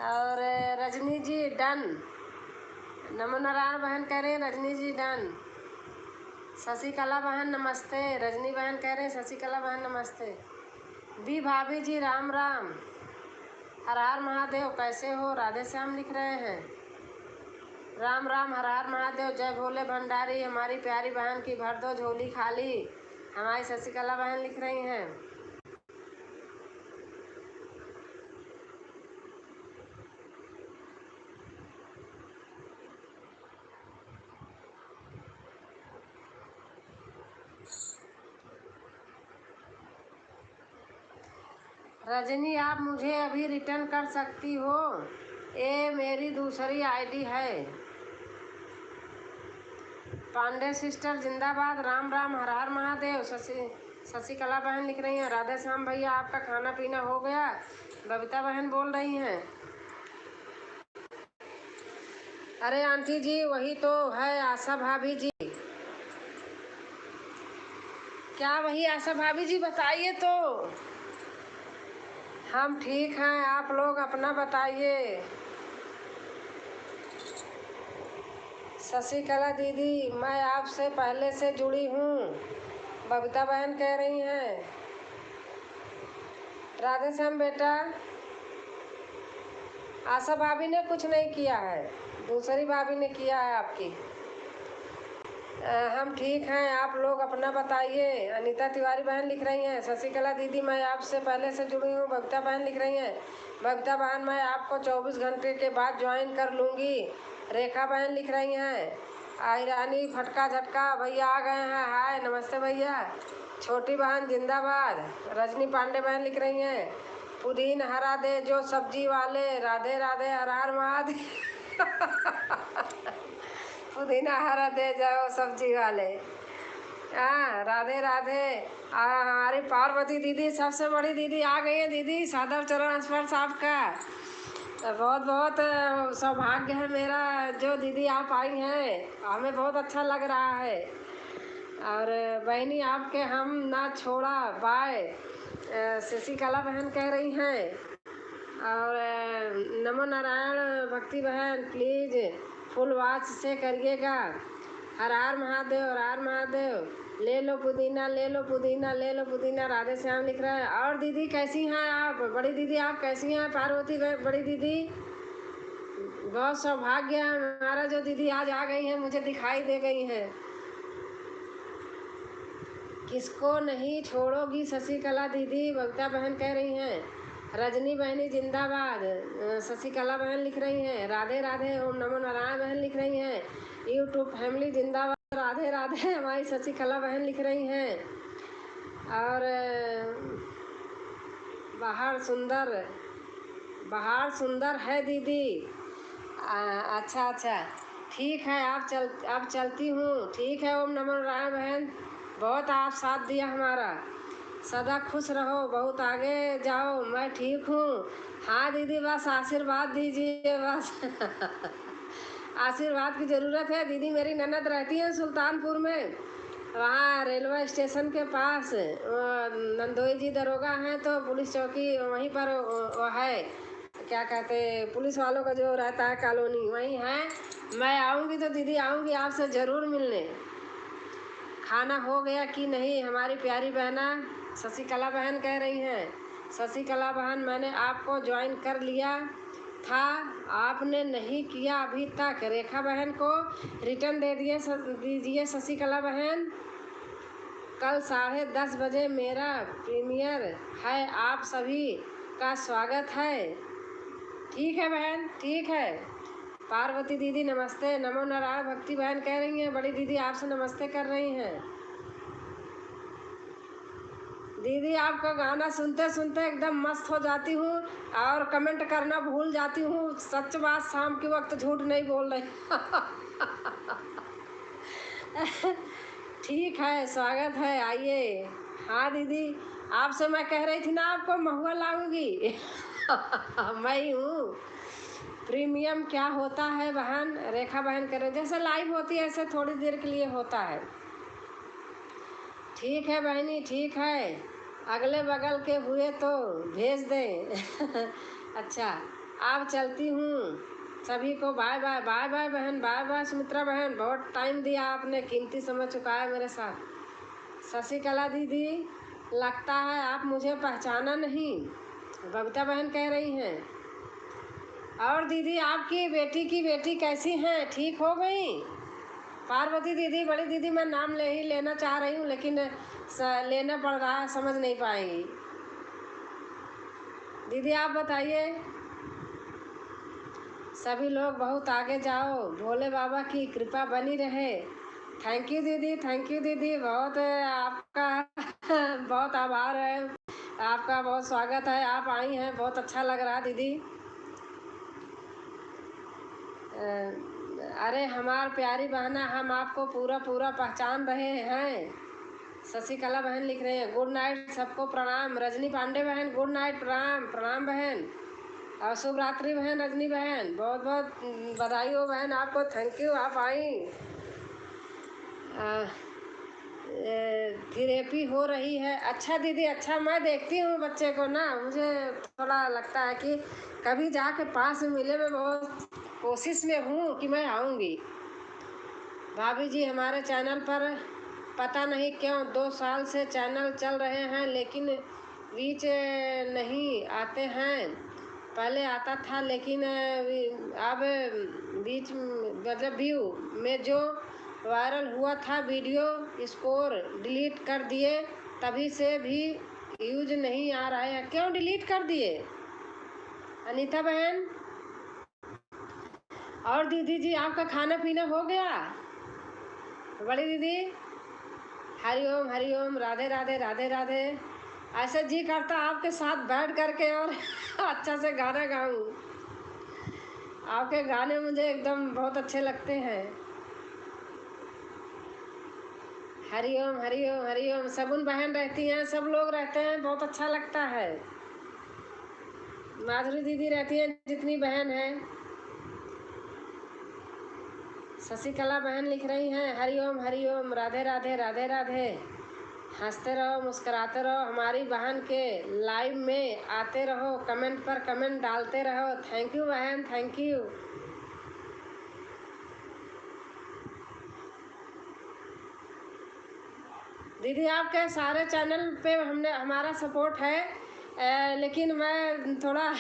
और रजनी जी डन। नमो नारायण बहन कह रहे हैं रजनी जी डन। शशिकला बहन नमस्ते। रजनी बहन कह रहे हैं शशिकला बहन नमस्ते। बी भाभी जी राम राम। हर हर महादेव, कैसे हो? राधे श्याम लिख रहे हैं। राम राम, हर हर महादेव, जय भोले भंडारी, हमारी प्यारी बहन की भर दो झोली खाली, हमारी शशिकला बहन लिख रही हैं। रजनी, आप मुझे अभी रिटर्न कर सकती हो, ये मेरी दूसरी आईडी है। पांडे सिस्टर जिंदाबाद, राम राम, हर हर महादेव। शशिकला बहन लिख रही हैं। राधे श्याम भैया, आपका खाना पीना हो गया? बबीता बहन बोल रही हैं। अरे आंटी जी, वही तो है आशा भाभी जी। क्या वही आशा भाभी जी? बताइए तो। हम ठीक हैं, आप लोग अपना बताइए। शशिकला दीदी, मैं आपसे पहले से जुड़ी हूँ, बबीता बहन कह रही हैं। राधे श्याम बेटा, आशा भाभी ने कुछ नहीं किया है, दूसरी भाभी ने किया है आपकी। हम ठीक हैं, आप लोग अपना बताइए। अनीता तिवारी बहन लिख रही हैं। शशिकला दीदी, मैं आपसे पहले से जुड़ी हूँ, बबीता बहन लिख रही हैं। बबीता बहन, मैं आपको 24 घंटे के बाद ज्वाइन कर लूँगी, रेखा बहन लिख रही हैं। आयरानी फटका झटका भैया आ गए हैं, हाय नमस्ते भैया। छोटी बहन जिंदाबाद। रजनी पांडे बहन लिख रही हैं। पुदीन हरा दे जो सब्जी वाले, राधे राधे, हर हर महादेव। पुदीना हरा दे जाओ सब्जी वाले। हाँ, राधे राधे। हमारी पार्वती दीदी, सबसे बड़ी दीदी आ गई है। दीदी, सादर चरण स्पर्श आपका। बहुत बहुत सौभाग्य है मेरा जो दीदी आप आई हैं, हमें बहुत अच्छा लग रहा है। और बहनी, आपके हम ना छोड़ा, बाय। शशिकला बहन कह रही हैं। और नमो नारायण भक्ति बहन, प्लीज़ फुल वॉच से करिएगा। हर हर महादेव, हर हर महादेव। ले लो पुदीना, ले लो पुदीना, ले लो पुदीना। राधे श्याम लिख रहा है। और दीदी कैसी हैं आप? बड़ी दीदी आप कैसी हैं? पार्वती बड़ी दीदी, बहुत सौभाग्य है हमारा जो दीदी आज आ गई हैं, मुझे दिखाई दे गई हैं। किसको नहीं छोड़ोगी शशिकला दीदी, बबीता बहन कह रही हैं। रजनी बहनी जिंदाबाद, शशिकला बहन लिख रही हैं। राधे राधे, ओम नमो नारायण बहन लिख रही हैं। यूट्यूब फैमिली जिंदाबाद, राधे राधे, हमारी शशिकला बहन लिख रही हैं। और बाहर सुंदर है दीदी। अच्छा अच्छा, ठीक है, आप चलती हूँ, ठीक है। ओम नमो नारायण बहन, बहुत आप साथ दिया हमारा, सदा खुश रहो, बहुत आगे जाओ, मैं ठीक हूँ। हाँ दीदी, बस आशीर्वाद दीजिए बस। आशीर्वाद की ज़रूरत है दीदी। मेरी ननद रहती है सुल्तानपुर में, वहाँ रेलवे स्टेशन के पास नंदोई जी दरोगा हैं, तो पुलिस चौकी वहीं पर वो है, क्या कहते, पुलिस वालों का जो रहता है कॉलोनी, वहीं है। मैं आऊँगी तो दीदी, आऊँगी आपसे ज़रूर मिलने। खाना हो गया कि नहीं? हमारी प्यारी बहना शशिकला बहन कह रही हैं। शशिकला बहन, मैंने आपको ज्वाइन कर लिया था, आपने नहीं किया अभी तक। रेखा बहन को रिटर्न दीजिए शशिकला बहन। कल 10:30 बजे मेरा प्रीमियर है, आप सभी का स्वागत है। ठीक है बहन, ठीक है। पार्वती दीदी नमस्ते। नमो नारायण भक्ति बहन कह रही हैं। बड़ी दीदी आपसे नमस्ते कर रही हैं। दीदी, आपका गाना सुनते सुनते एकदम मस्त हो जाती हूँ, और कमेंट करना भूल जाती हूँ। सच बात, शाम के वक्त झूठ नहीं बोल रही। ठीक है, स्वागत है, आइए। हाँ दीदी, आपसे मैं कह रही थी ना, आपको महुआ लाऊंगी। मैं ही हूँ। प्रीमियम क्या होता है बहन? रेखा बहन कह रहे, जैसे लाइव होती है ऐसे थोड़ी देर के लिए होता है। ठीक है बहनी, ठीक है, अगले बगल के हुए तो भेज दें। अच्छा, आप चलती हूँ, सभी को बाय बाय। बाय बाय बहन, बाय बाय सुमित्रा बहन, बहुत टाइम दिया आपने, कीमती समय चुकाया मेरे साथ। शशिकला दीदी, लगता है आप मुझे पहचाना नहीं, बबीता बहन कह रही हैं। और दीदी आपकी बेटी की बेटी कैसी हैं, ठीक हो गई? पार्वती दीदी, बड़ी दीदी, मैं नाम ले ही लेना चाह रही हूँ लेकिन लेना पड़ रहा है, समझ नहीं पाएंगी। दीदी आप बताइए। सभी लोग बहुत आगे जाओ, भोले बाबा की कृपा बनी रहे। थैंक यू दीदी, थैंक यू दीदी, बहुत आपका बहुत आभार है, आपका बहुत स्वागत है, आप आई हैं, बहुत अच्छा लग रहा दीदी। अरे हमार प्यारी बहना, हम आपको पूरा पूरा पहचान रहे हैं। शशिकला बहन लिख रहे हैं गुड नाइट, सबको प्रणाम। रजनी पांडे बहन गुड नाइट, प्रणाम प्रणाम बहन। और शुभ रात्रि बहन रजनी बहन, बहुत बहुत बधाई हो बहन आपको, थैंक यू, आप आई। थेरेपी हो रही है, अच्छा दीदी, अच्छा, मैं देखती हूँ बच्चे को ना, मुझे थोड़ा लगता है कि कभी जाके पास में मिले, मैं बहुत कोशिश में हूँ कि मैं आऊँगी। भाभी जी हमारे चैनल पर पता नहीं क्यों 2 साल से चैनल चल रहे हैं लेकिन रीच नहीं आते हैं। पहले आता था लेकिन अब बीच मतलब व्यू में जो वायरल हुआ था वीडियो स्कोर डिलीट कर दिए, तभी से भी यूज नहीं आ रहा है। क्यों डिलीट कर दिए अनीता बहन? और दीदी जी आपका खाना पीना हो गया? बड़ी दीदी हरिओम हरिओम, राधे राधे राधे राधे। ऐसे जी करता आपके साथ बैठ करके और अच्छा से गाना गाऊं। आपके गाने मुझे एकदम बहुत अच्छे लगते हैं। हरिओम हरिओम हरिओम। सगुन बहन रहती हैं, सब लोग रहते हैं, बहुत अच्छा लगता है। माधुरी दीदी रहती हैं, जितनी बहन है। शशिकला बहन लिख रही हैं हरिओम हरिओम, राधे राधे राधे राधे। हंसते रहो, मुस्कुराते रहो, हमारी बहन के लाइव में आते रहो, कमेंट पर कमेंट डालते रहो। थैंक यू बहन, थैंक यू। दीदी आपके सारे चैनल पे हमने हमारा सपोर्ट है, लेकिन मैं थोड़ा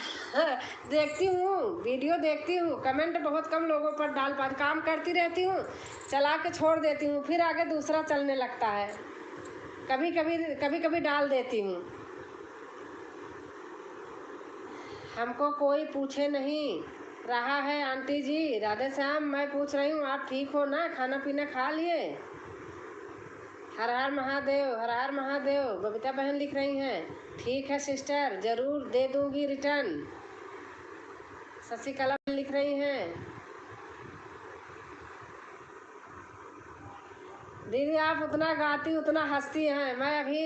देखती हूँ, वीडियो देखती हूँ, कमेंट बहुत कम लोगों पर डाल पाती, काम करती रहती हूँ, चला के छोड़ देती हूँ, फिर आगे दूसरा चलने लगता है। कभी कभी डाल देती हूँ। हमको कोई पूछे नहीं रहा है आंटी जी, राधे श्याम, मैं पूछ रही हूँ आप ठीक हो ना, खाना पीना खा लिए? हर हर महादेव, हर हर महादेव। बबीता बहन लिख रही हैं ठीक है सिस्टर, जरूर दे दूंगी रिटर्न। शशिकला बहन लिख रही हैं दीदी आप उतना गाती उतना हंसती हैं। मैं अभी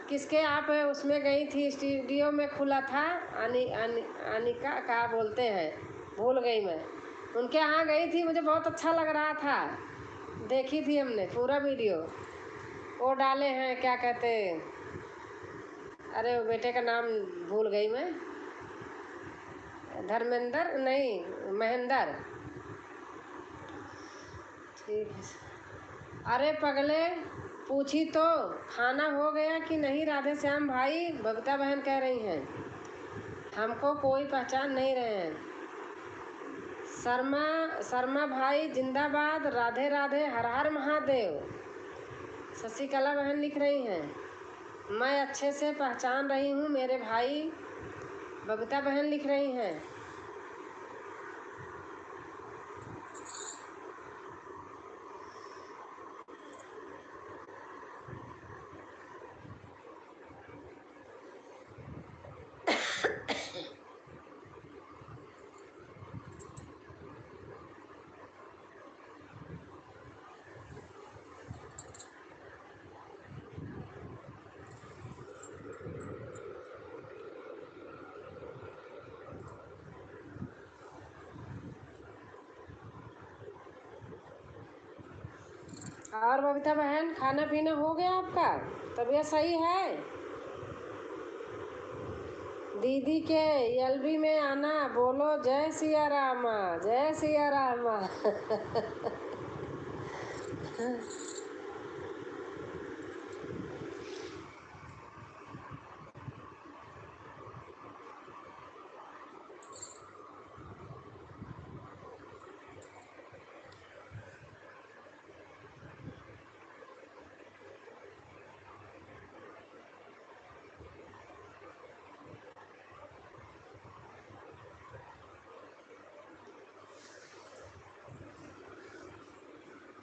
किसके आप उसमें गई थी, स्टूडियो में खुला था, अनिका क्या बोलते हैं, भूल गई मैं, उनके यहाँ गई थी, मुझे बहुत अच्छा लग रहा था, देखी थी हमने पूरा वीडियो। वो डाले हैं क्या कहते, अरे वो बेटे का नाम भूल गई मैं, धर्मेंद्र नहीं, महेंद्र। ठीक है। अरे पगले, पूछी तो खाना हो गया कि नहीं राधे श्याम भाई, बबीता बहन कह रही हैं हमको कोई पहचान नहीं रहे हैं। शर्मा शर्मा भाई जिंदाबाद, राधे राधे, हर हर महादेव। शशिकला बहन लिख रही हैं मैं अच्छे से पहचान रही हूँ मेरे भाई। बबीता बहन लिख रही हैं और बबीता बहन खाना पीना हो गया आपका, तबीयत सही है? दीदी के एलबी में आना, बोलो जय सिया रामा, जय सिया रामा।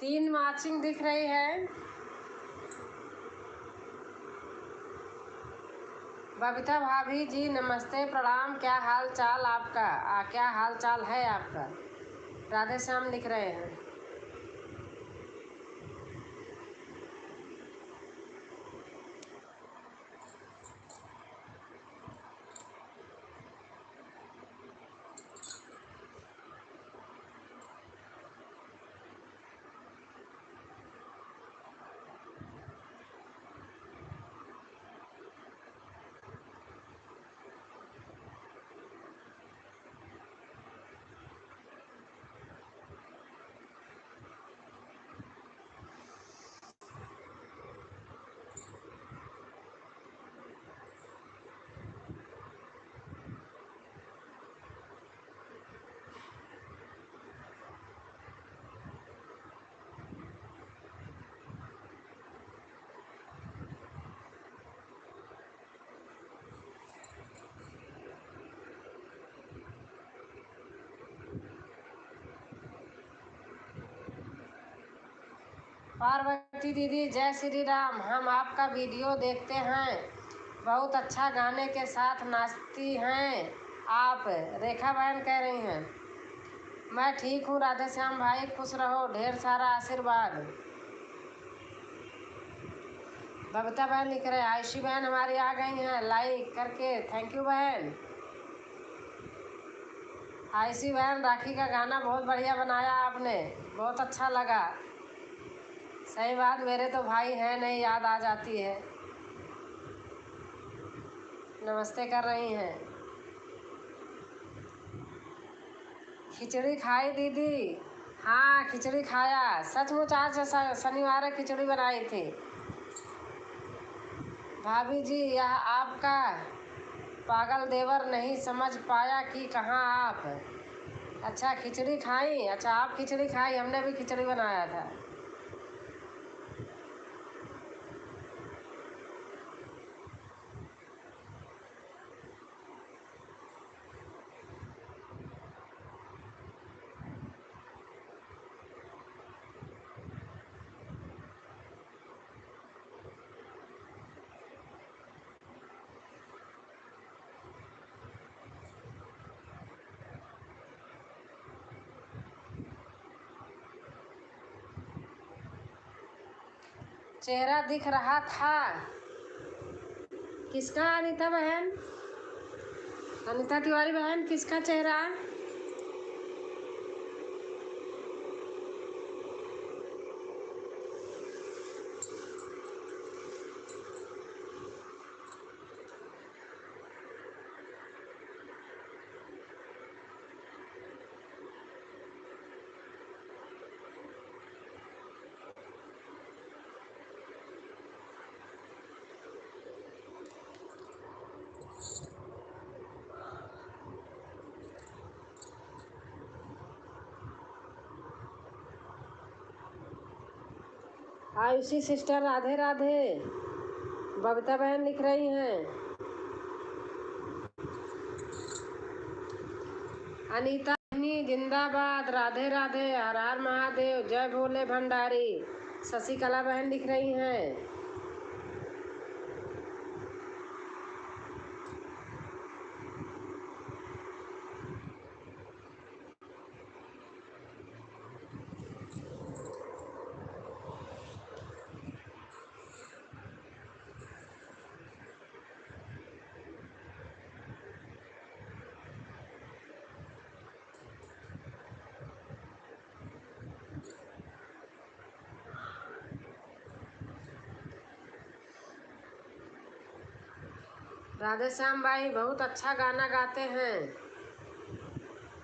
3 मार्चिंग दिख रही है। बबीता भाभी जी नमस्ते, प्रणाम। क्या हाल चाल आपका? क्या हाल चाल है आपका? राधे श्याम लिख रहे हैं। पार्वती दीदी जय श्री राम। हम आपका वीडियो देखते हैं, बहुत अच्छा गाने के साथ नाचती हैं आप। रेखा बहन कह रही हैं। मैं ठीक हूँ राधे श्याम भाई, खुश रहो, ढेर सारा आशीर्वाद। बबीता बहन लिख रहे हैं। आयशी बहन हमारी आ गई हैं लाइक करके, थैंक यू बहन। आयशी बहन राखी का गाना बहुत बढ़िया बनाया आपने, बहुत अच्छा लगा। सही बात, मेरे तो भाई हैं नहीं, याद आ जाती है। नमस्ते कर रही हैं। खिचड़ी खाई दीदी? हाँ खिचड़ी खाया, सचमुच आज शनिवार खिचड़ी बनाई थी। भाभी जी यह आपका पागल देवर नहीं समझ पाया कि कहाँ आप। अच्छा खिचड़ी खाई, अच्छा आप खिचड़ी खाई, हमने भी खिचड़ी बनाया था। चेहरा दिख रहा था किसका? अनीता बहन, अनीता तिवारी बहन, किसका चेहरा? आयुषी सिस्टर राधे राधे। बबीता बहन लिख रही हैं। अनीता जिंदाबाद, राधे राधे, हर हर महादेव, जय भोले भंडारी। शशिकला बहन लिख रही हैं। राधे श्याम भाई बहुत अच्छा गाना गाते हैं।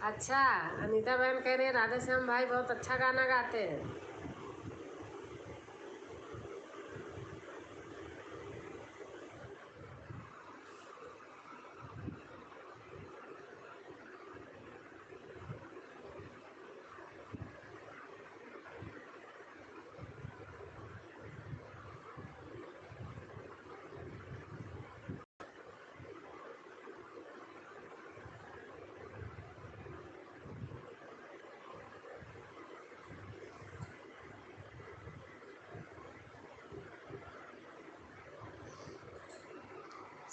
अच्छा, अनीता बहन कह रही है राधे श्याम भाई बहुत अच्छा गाना गाते हैं।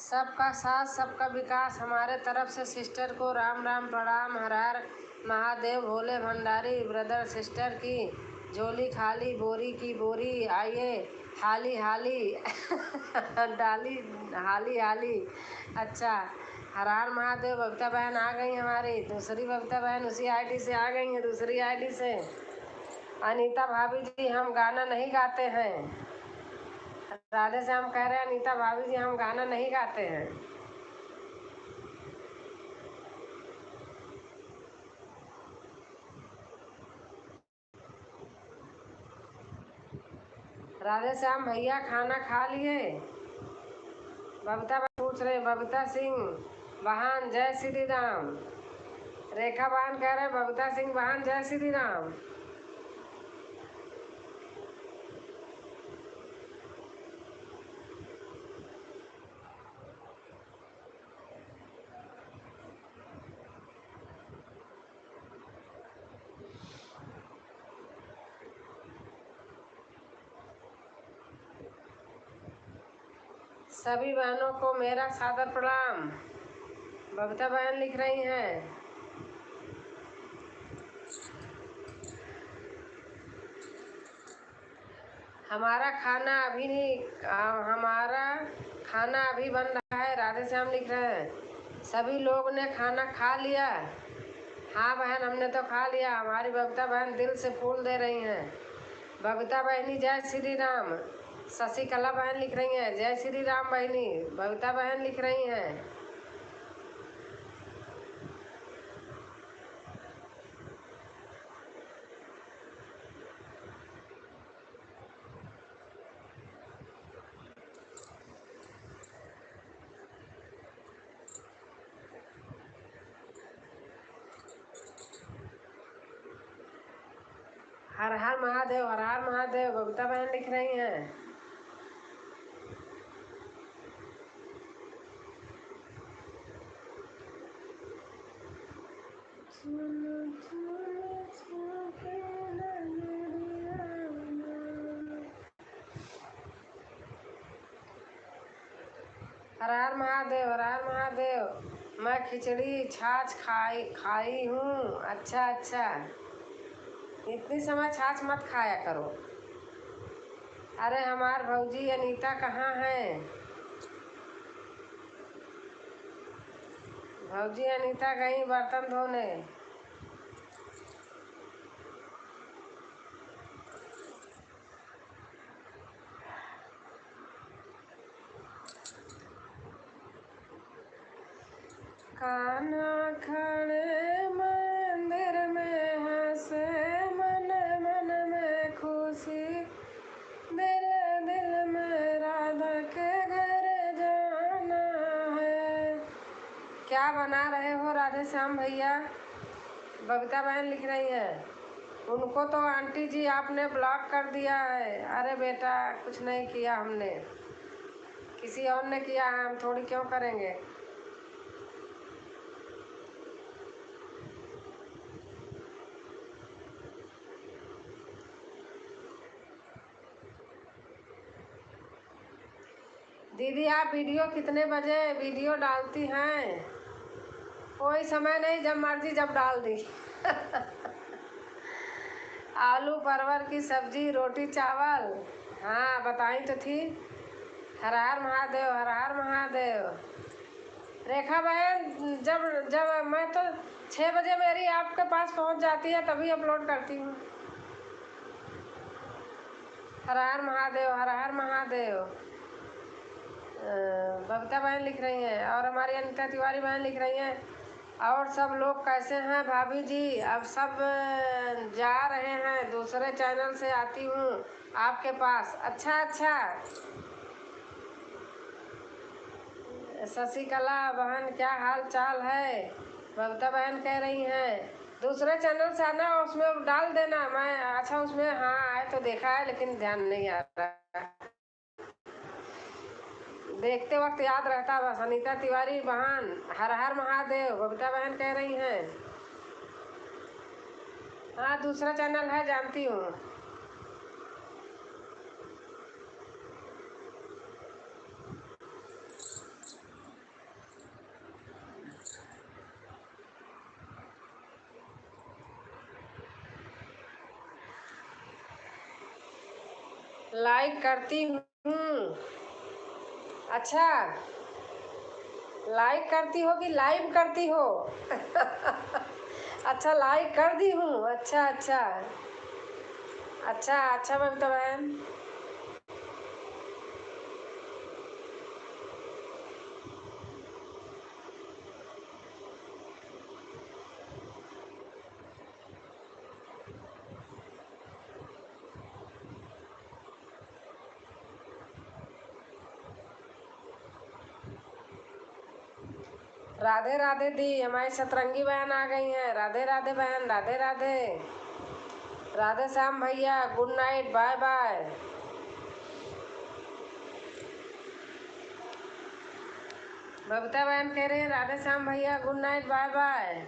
सबका साथ सबका विकास। हमारे तरफ से सिस्टर को राम राम प्रणाम। हर हर महादेव। भोले भंडारी ब्रदर सिस्टर की झोली खाली बोरी की बोरी। आइए हाली हाली डाली हाली हाली। अच्छा, हर हर महादेव। बबीता बहन आ गई हमारी, दूसरी बबीता बहन उसी आईडी से आ गई हैं, दूसरी आईडी से। अनीता भाभी जी हम गाना नहीं गाते हैं। राधे श्याम कह रहे हैं अनीता भाभी जी हम गाना नहीं गाते हैं। राधे श्याम भैया खाना खा लिए? बबीता पूछ रहे, बबीता सिंह बहन जय श्री राम। रेखा बहन कह रहे बबीता सिंह बहन जय श्री राम। सभी बहनों को मेरा सादर प्रणाम। बबीता बहन लिख रही हैं हमारा खाना अभी नहीं, हमारा खाना अभी बन रहा है। राधे श्याम लिख रहे हैं सभी लोग ने खाना खा लिया? हाँ बहन हमने तो खा लिया। हमारी बबीता बहन दिल से फूल दे रही हैं। बबीता बहनी जय श्री राम। शशिकला बहन लिख रही हैं जय श्री राम बहनी। बबीता बहन लिख रही हैं हर हर महादेव हर हर महादेव। बबीता बहन लिख रही हैं हर हर महादेव हर हर महादेव। मैं खिचड़ी छाछ खाई हूँ। अच्छा अच्छा, इतनी समय छाछ मत खाया करो। अरे हमार भौजी अनीता कहाँ है? भौजी अनीता गई बर्तन धोने। कान्हा खड़े मंदिर में हंसे मन मन में खुशी। दिल दिल में राधा के घर जाना है। क्या बना रहे हो राधे श्याम भैया? बबीता बहन लिख रही हैं उनको तो आंटी जी आपने ब्लॉक कर दिया है। अरे बेटा कुछ नहीं किया हमने, किसी और ने किया है, हम थोड़ी क्यों करेंगे। दीदी आप वीडियो कितने बजे वीडियो डालती हैं? कोई समय नहीं, जब मर्जी जब डाल दी। आलू परवर की सब्जी रोटी चावल। हाँ बताई तो थी। हर हर महादेव हर हर महादेव। रेखा बहन जब जब मैं तो 6 बजे मेरी आपके पास पहुंच जाती है तभी अपलोड करती हूँ। हर हर महादेव हर हर महादेव। बबीता बहन लिख रही हैं और हमारी अनीता तिवारी बहन लिख रही हैं और सब लोग कैसे हैं भाभी जी? अब सब जा रहे हैं, दूसरे चैनल से आती हूँ आपके पास। अच्छा अच्छा। शशिकला बहन क्या हाल चाल है? बबीता बहन कह रही हैं दूसरे चैनल से आना, उसमें डाल देना। मैं अच्छा उसमें हाँ आए तो देखा है लेकिन ध्यान नहीं आ रहा, देखते वक्त याद रहता बस। अनीता तिवारी बहन हर हर महादेव। बबीता बहन कह रही हैं हाँ दूसरा चैनल है जानती हूँ। लाइक करती हूँ। अच्छा, लाइक करती हो कि लाइव करती हो? अच्छा, लाइक कर दी हूँ। अच्छा अच्छा अच्छा अच्छा बबीता बहन। राधे राधे दी, हमारी सतरंगी बहन आ गई हैं। राधे राधे बहन, राधे राधे। राधे श्याम भैया, good night, bye bye. Babita बहन कह रही है राधे श्याम भैया गुड नाइट, बाय बाय।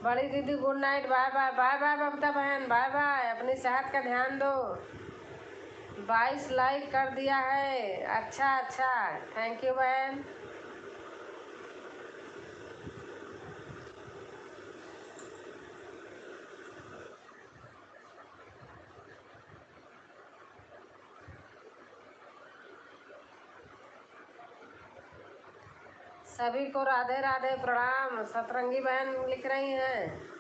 बड़ी दीदी good night, bye bye. Bye bye Babita बहन, बाय बाय। अपनी सेहत का ध्यान दो। 22 लाइक कर दिया है। अच्छा अच्छा, थैंक यू बहन। सभी को राधे राधे, प्रणाम। सतरंगी बहन लिख रही हैं।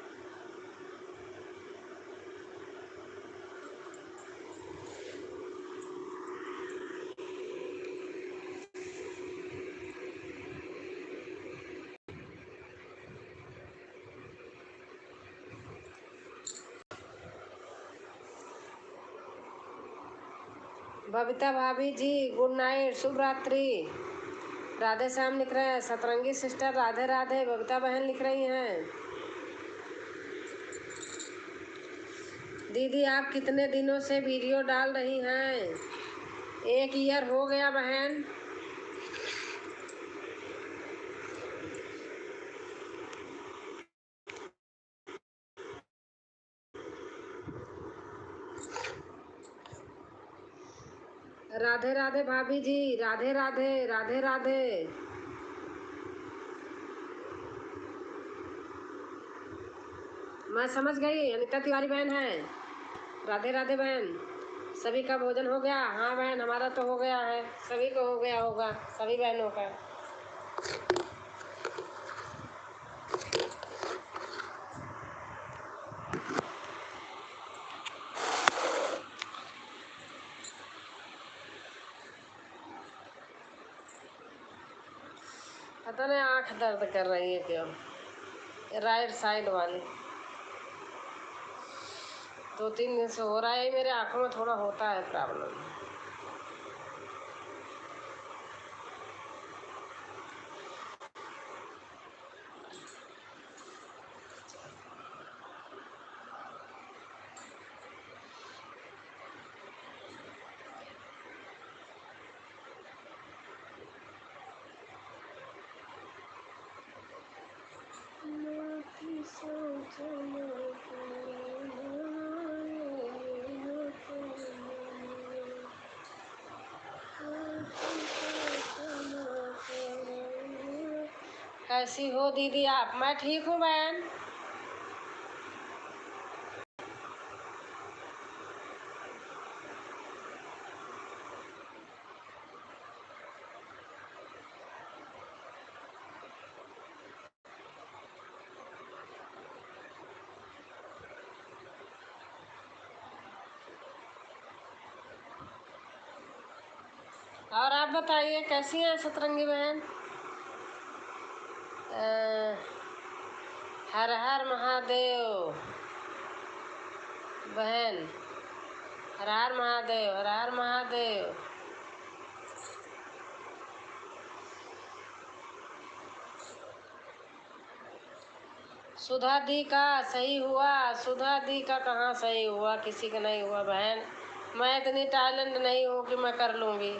बबीता भाभी जी गुड नाइट, शुभ रात्रि। राधे श्याम लिख रहे हैं। सतरंगी सिस्टर राधे राधे। बबीता बहन लिख रही हैं। दीदी आप कितने दिनों से वीडियो डाल रही हैं? 1 ईयर हो गया बहन। राधे राधे भाभी जी, राधे राधे, राधे राधे। मैं समझ गई, अनिता तिवारी बहन है। राधे राधे बहन। सभी का भोजन हो गया? हाँ बहन, हमारा तो हो गया है। सभी को हो गया होगा, सभी बहनों का। पता नहीं आँख दर्द कर रही है क्यों, राइट साइड वाली। 2-3 दिन से हो रहा है। मेरे आँखों में थोड़ा होता है प्रॉब्लम। कैसी हो दीदी आप? मैं ठीक हूँ बहन। और आप बताइए कैसी हैं सतरंगी बहन? हर हर महादेव बहन। हर हर महादेव, हर हर महादेव। सुधा दी का सही हुआ? सुधा दी का कहाँ सही हुआ, किसी का नहीं हुआ बहन। मैं इतनी टैलेंट नहीं हूँ कि मैं कर लूँगी।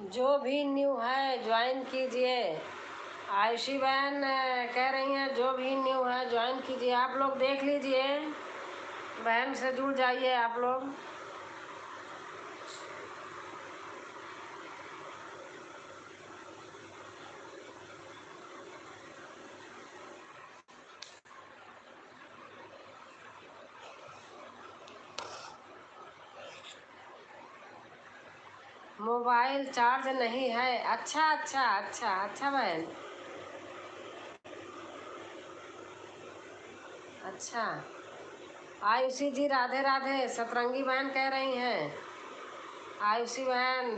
जो भी न्यू है ज्वाइन कीजिए। आयुषी बहन कह रही हैं जो भी न्यू है ज्वाइन कीजिए। आप लोग देख लीजिए, बहन से जुड़ जाइए आप लोग। मोबाइल चार्ज नहीं है। अच्छा अच्छा अच्छा अच्छा बहन, अच्छा। आयुषी जी राधे राधे। सतरंगी बहन कह रही हैं, आयुषी बहन।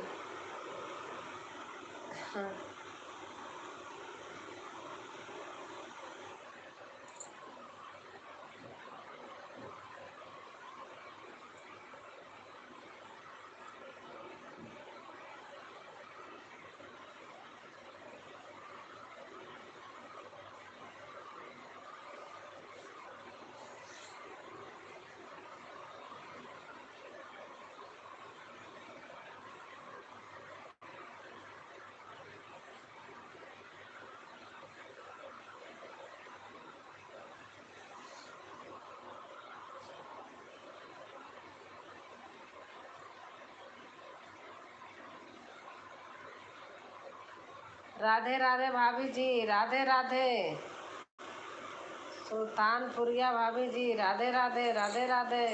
राधे राधे भाभी जी, राधे राधे। सुल्तानपुरिया भाभी जी, राधे राधे राधे राधे।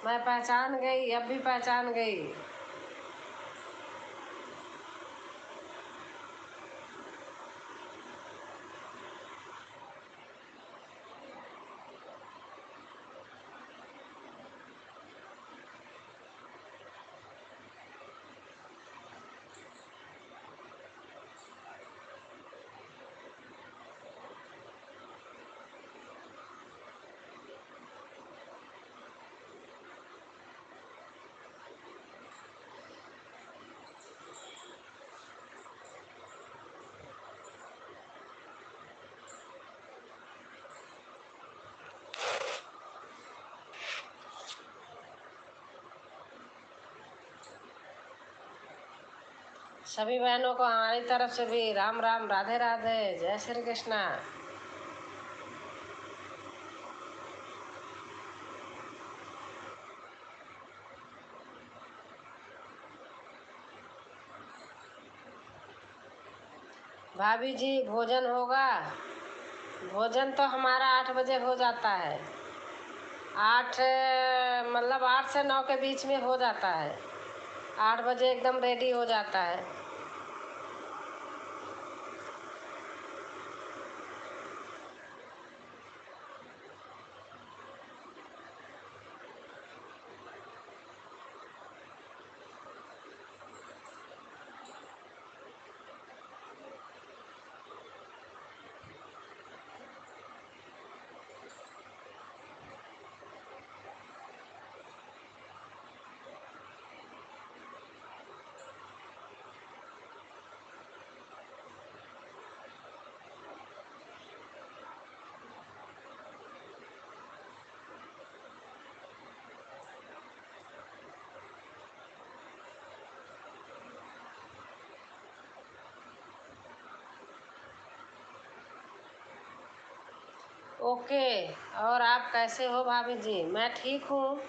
मैं पहचान गई, अब भी पहचान गई। सभी बहनों को हमारी तरफ से भी राम राम, राधे राधे, जय श्री कृष्णा। भाभी जी भोजन होगा? भोजन तो हमारा 8 बजे हो जाता है। 8 मतलब 8 से 9 के बीच में हो जाता है। 8 बजे एकदम रेडी हो जाता है। ओके। और आप कैसे हो भाभी जी? मैं ठीक हूँ।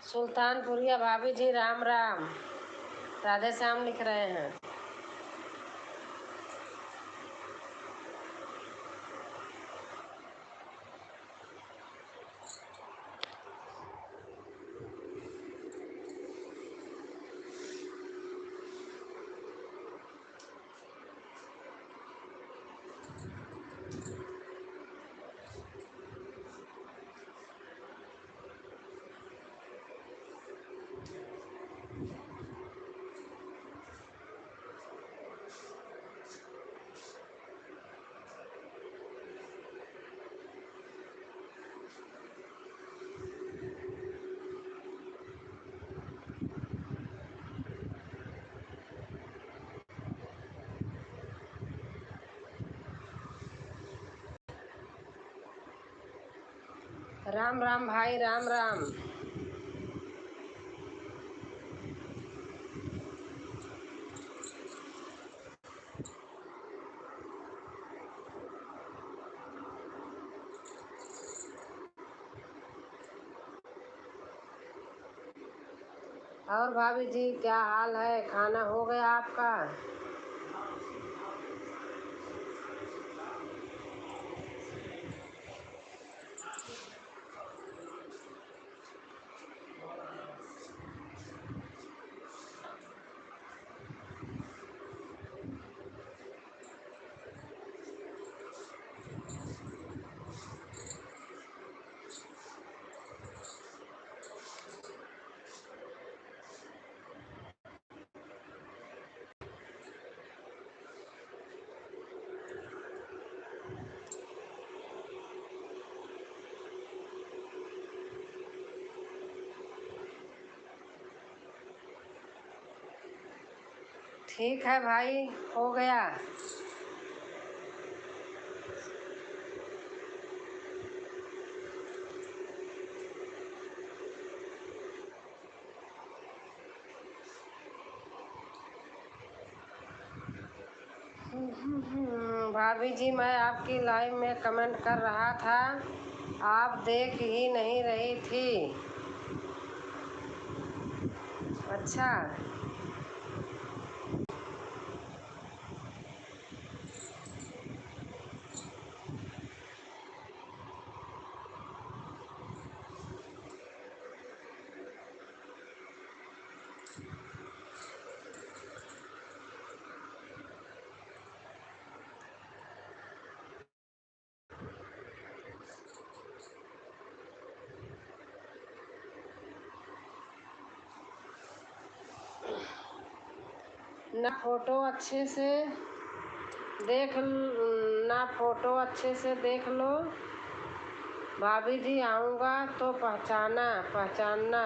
सुल्तानपुरिया भाभी जी राम राम, राधे श्याम लिख रहे हैं। राम राम भाई, राम राम। और भाभी जी क्या हाल है? खाना हो गया आपका? ठीक है भाई, हो गया। भाभी जी, मैं आपकी लाइव में कमेंट कर रहा था, आप देख ही नहीं रही थी। अच्छा। ना फोटो अच्छे से ना फोटो अच्छे से देख लो भाभी जी, आऊँगा तो पहचानना।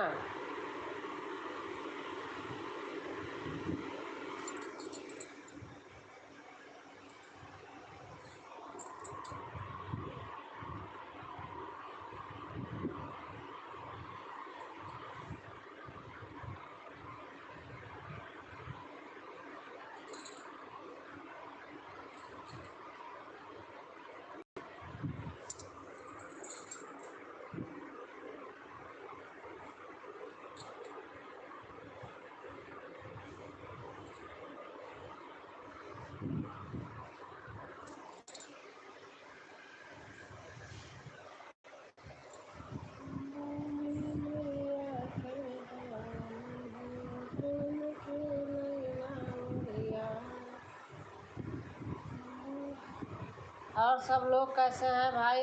और सब लोग कैसे हैं भाई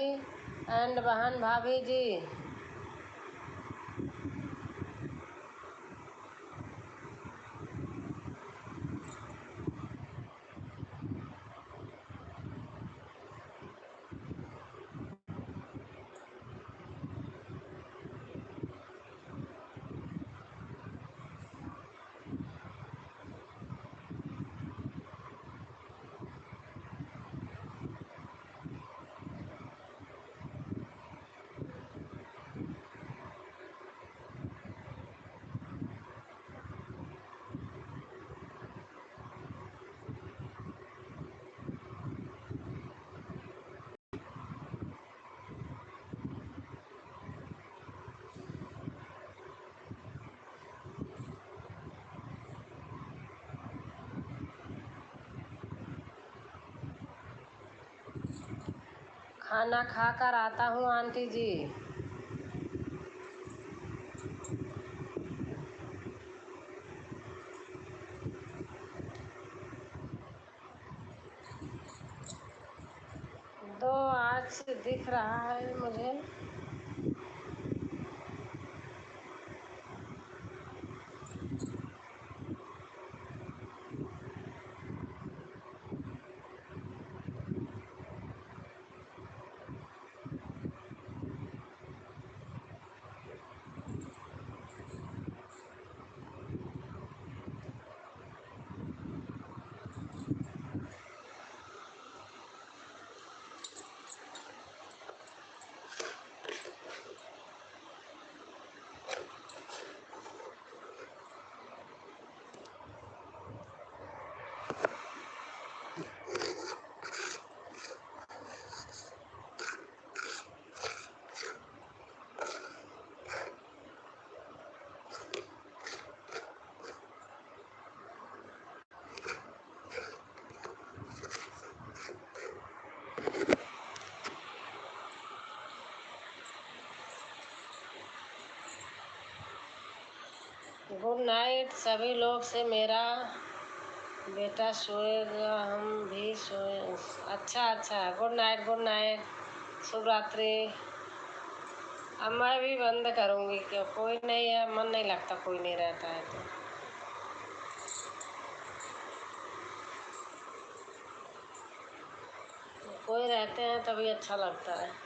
एंड बहन भाभी जी? खाना खा कर आता हूँ आंटी जी। तो आज दिख रहा है मुझे। गुड नाइट सभी लोग से। मेरा बेटा सोएगा, हम भी सोए। अच्छा, गुड नाइट, गुड नाइट, शुभ रात्रि। अब मैं भी बंद करूँगी, क्यों कोई नहीं है, मन नहीं लगता, कोई नहीं रहता है तो। कोई रहते हैं तभी अच्छा लगता है।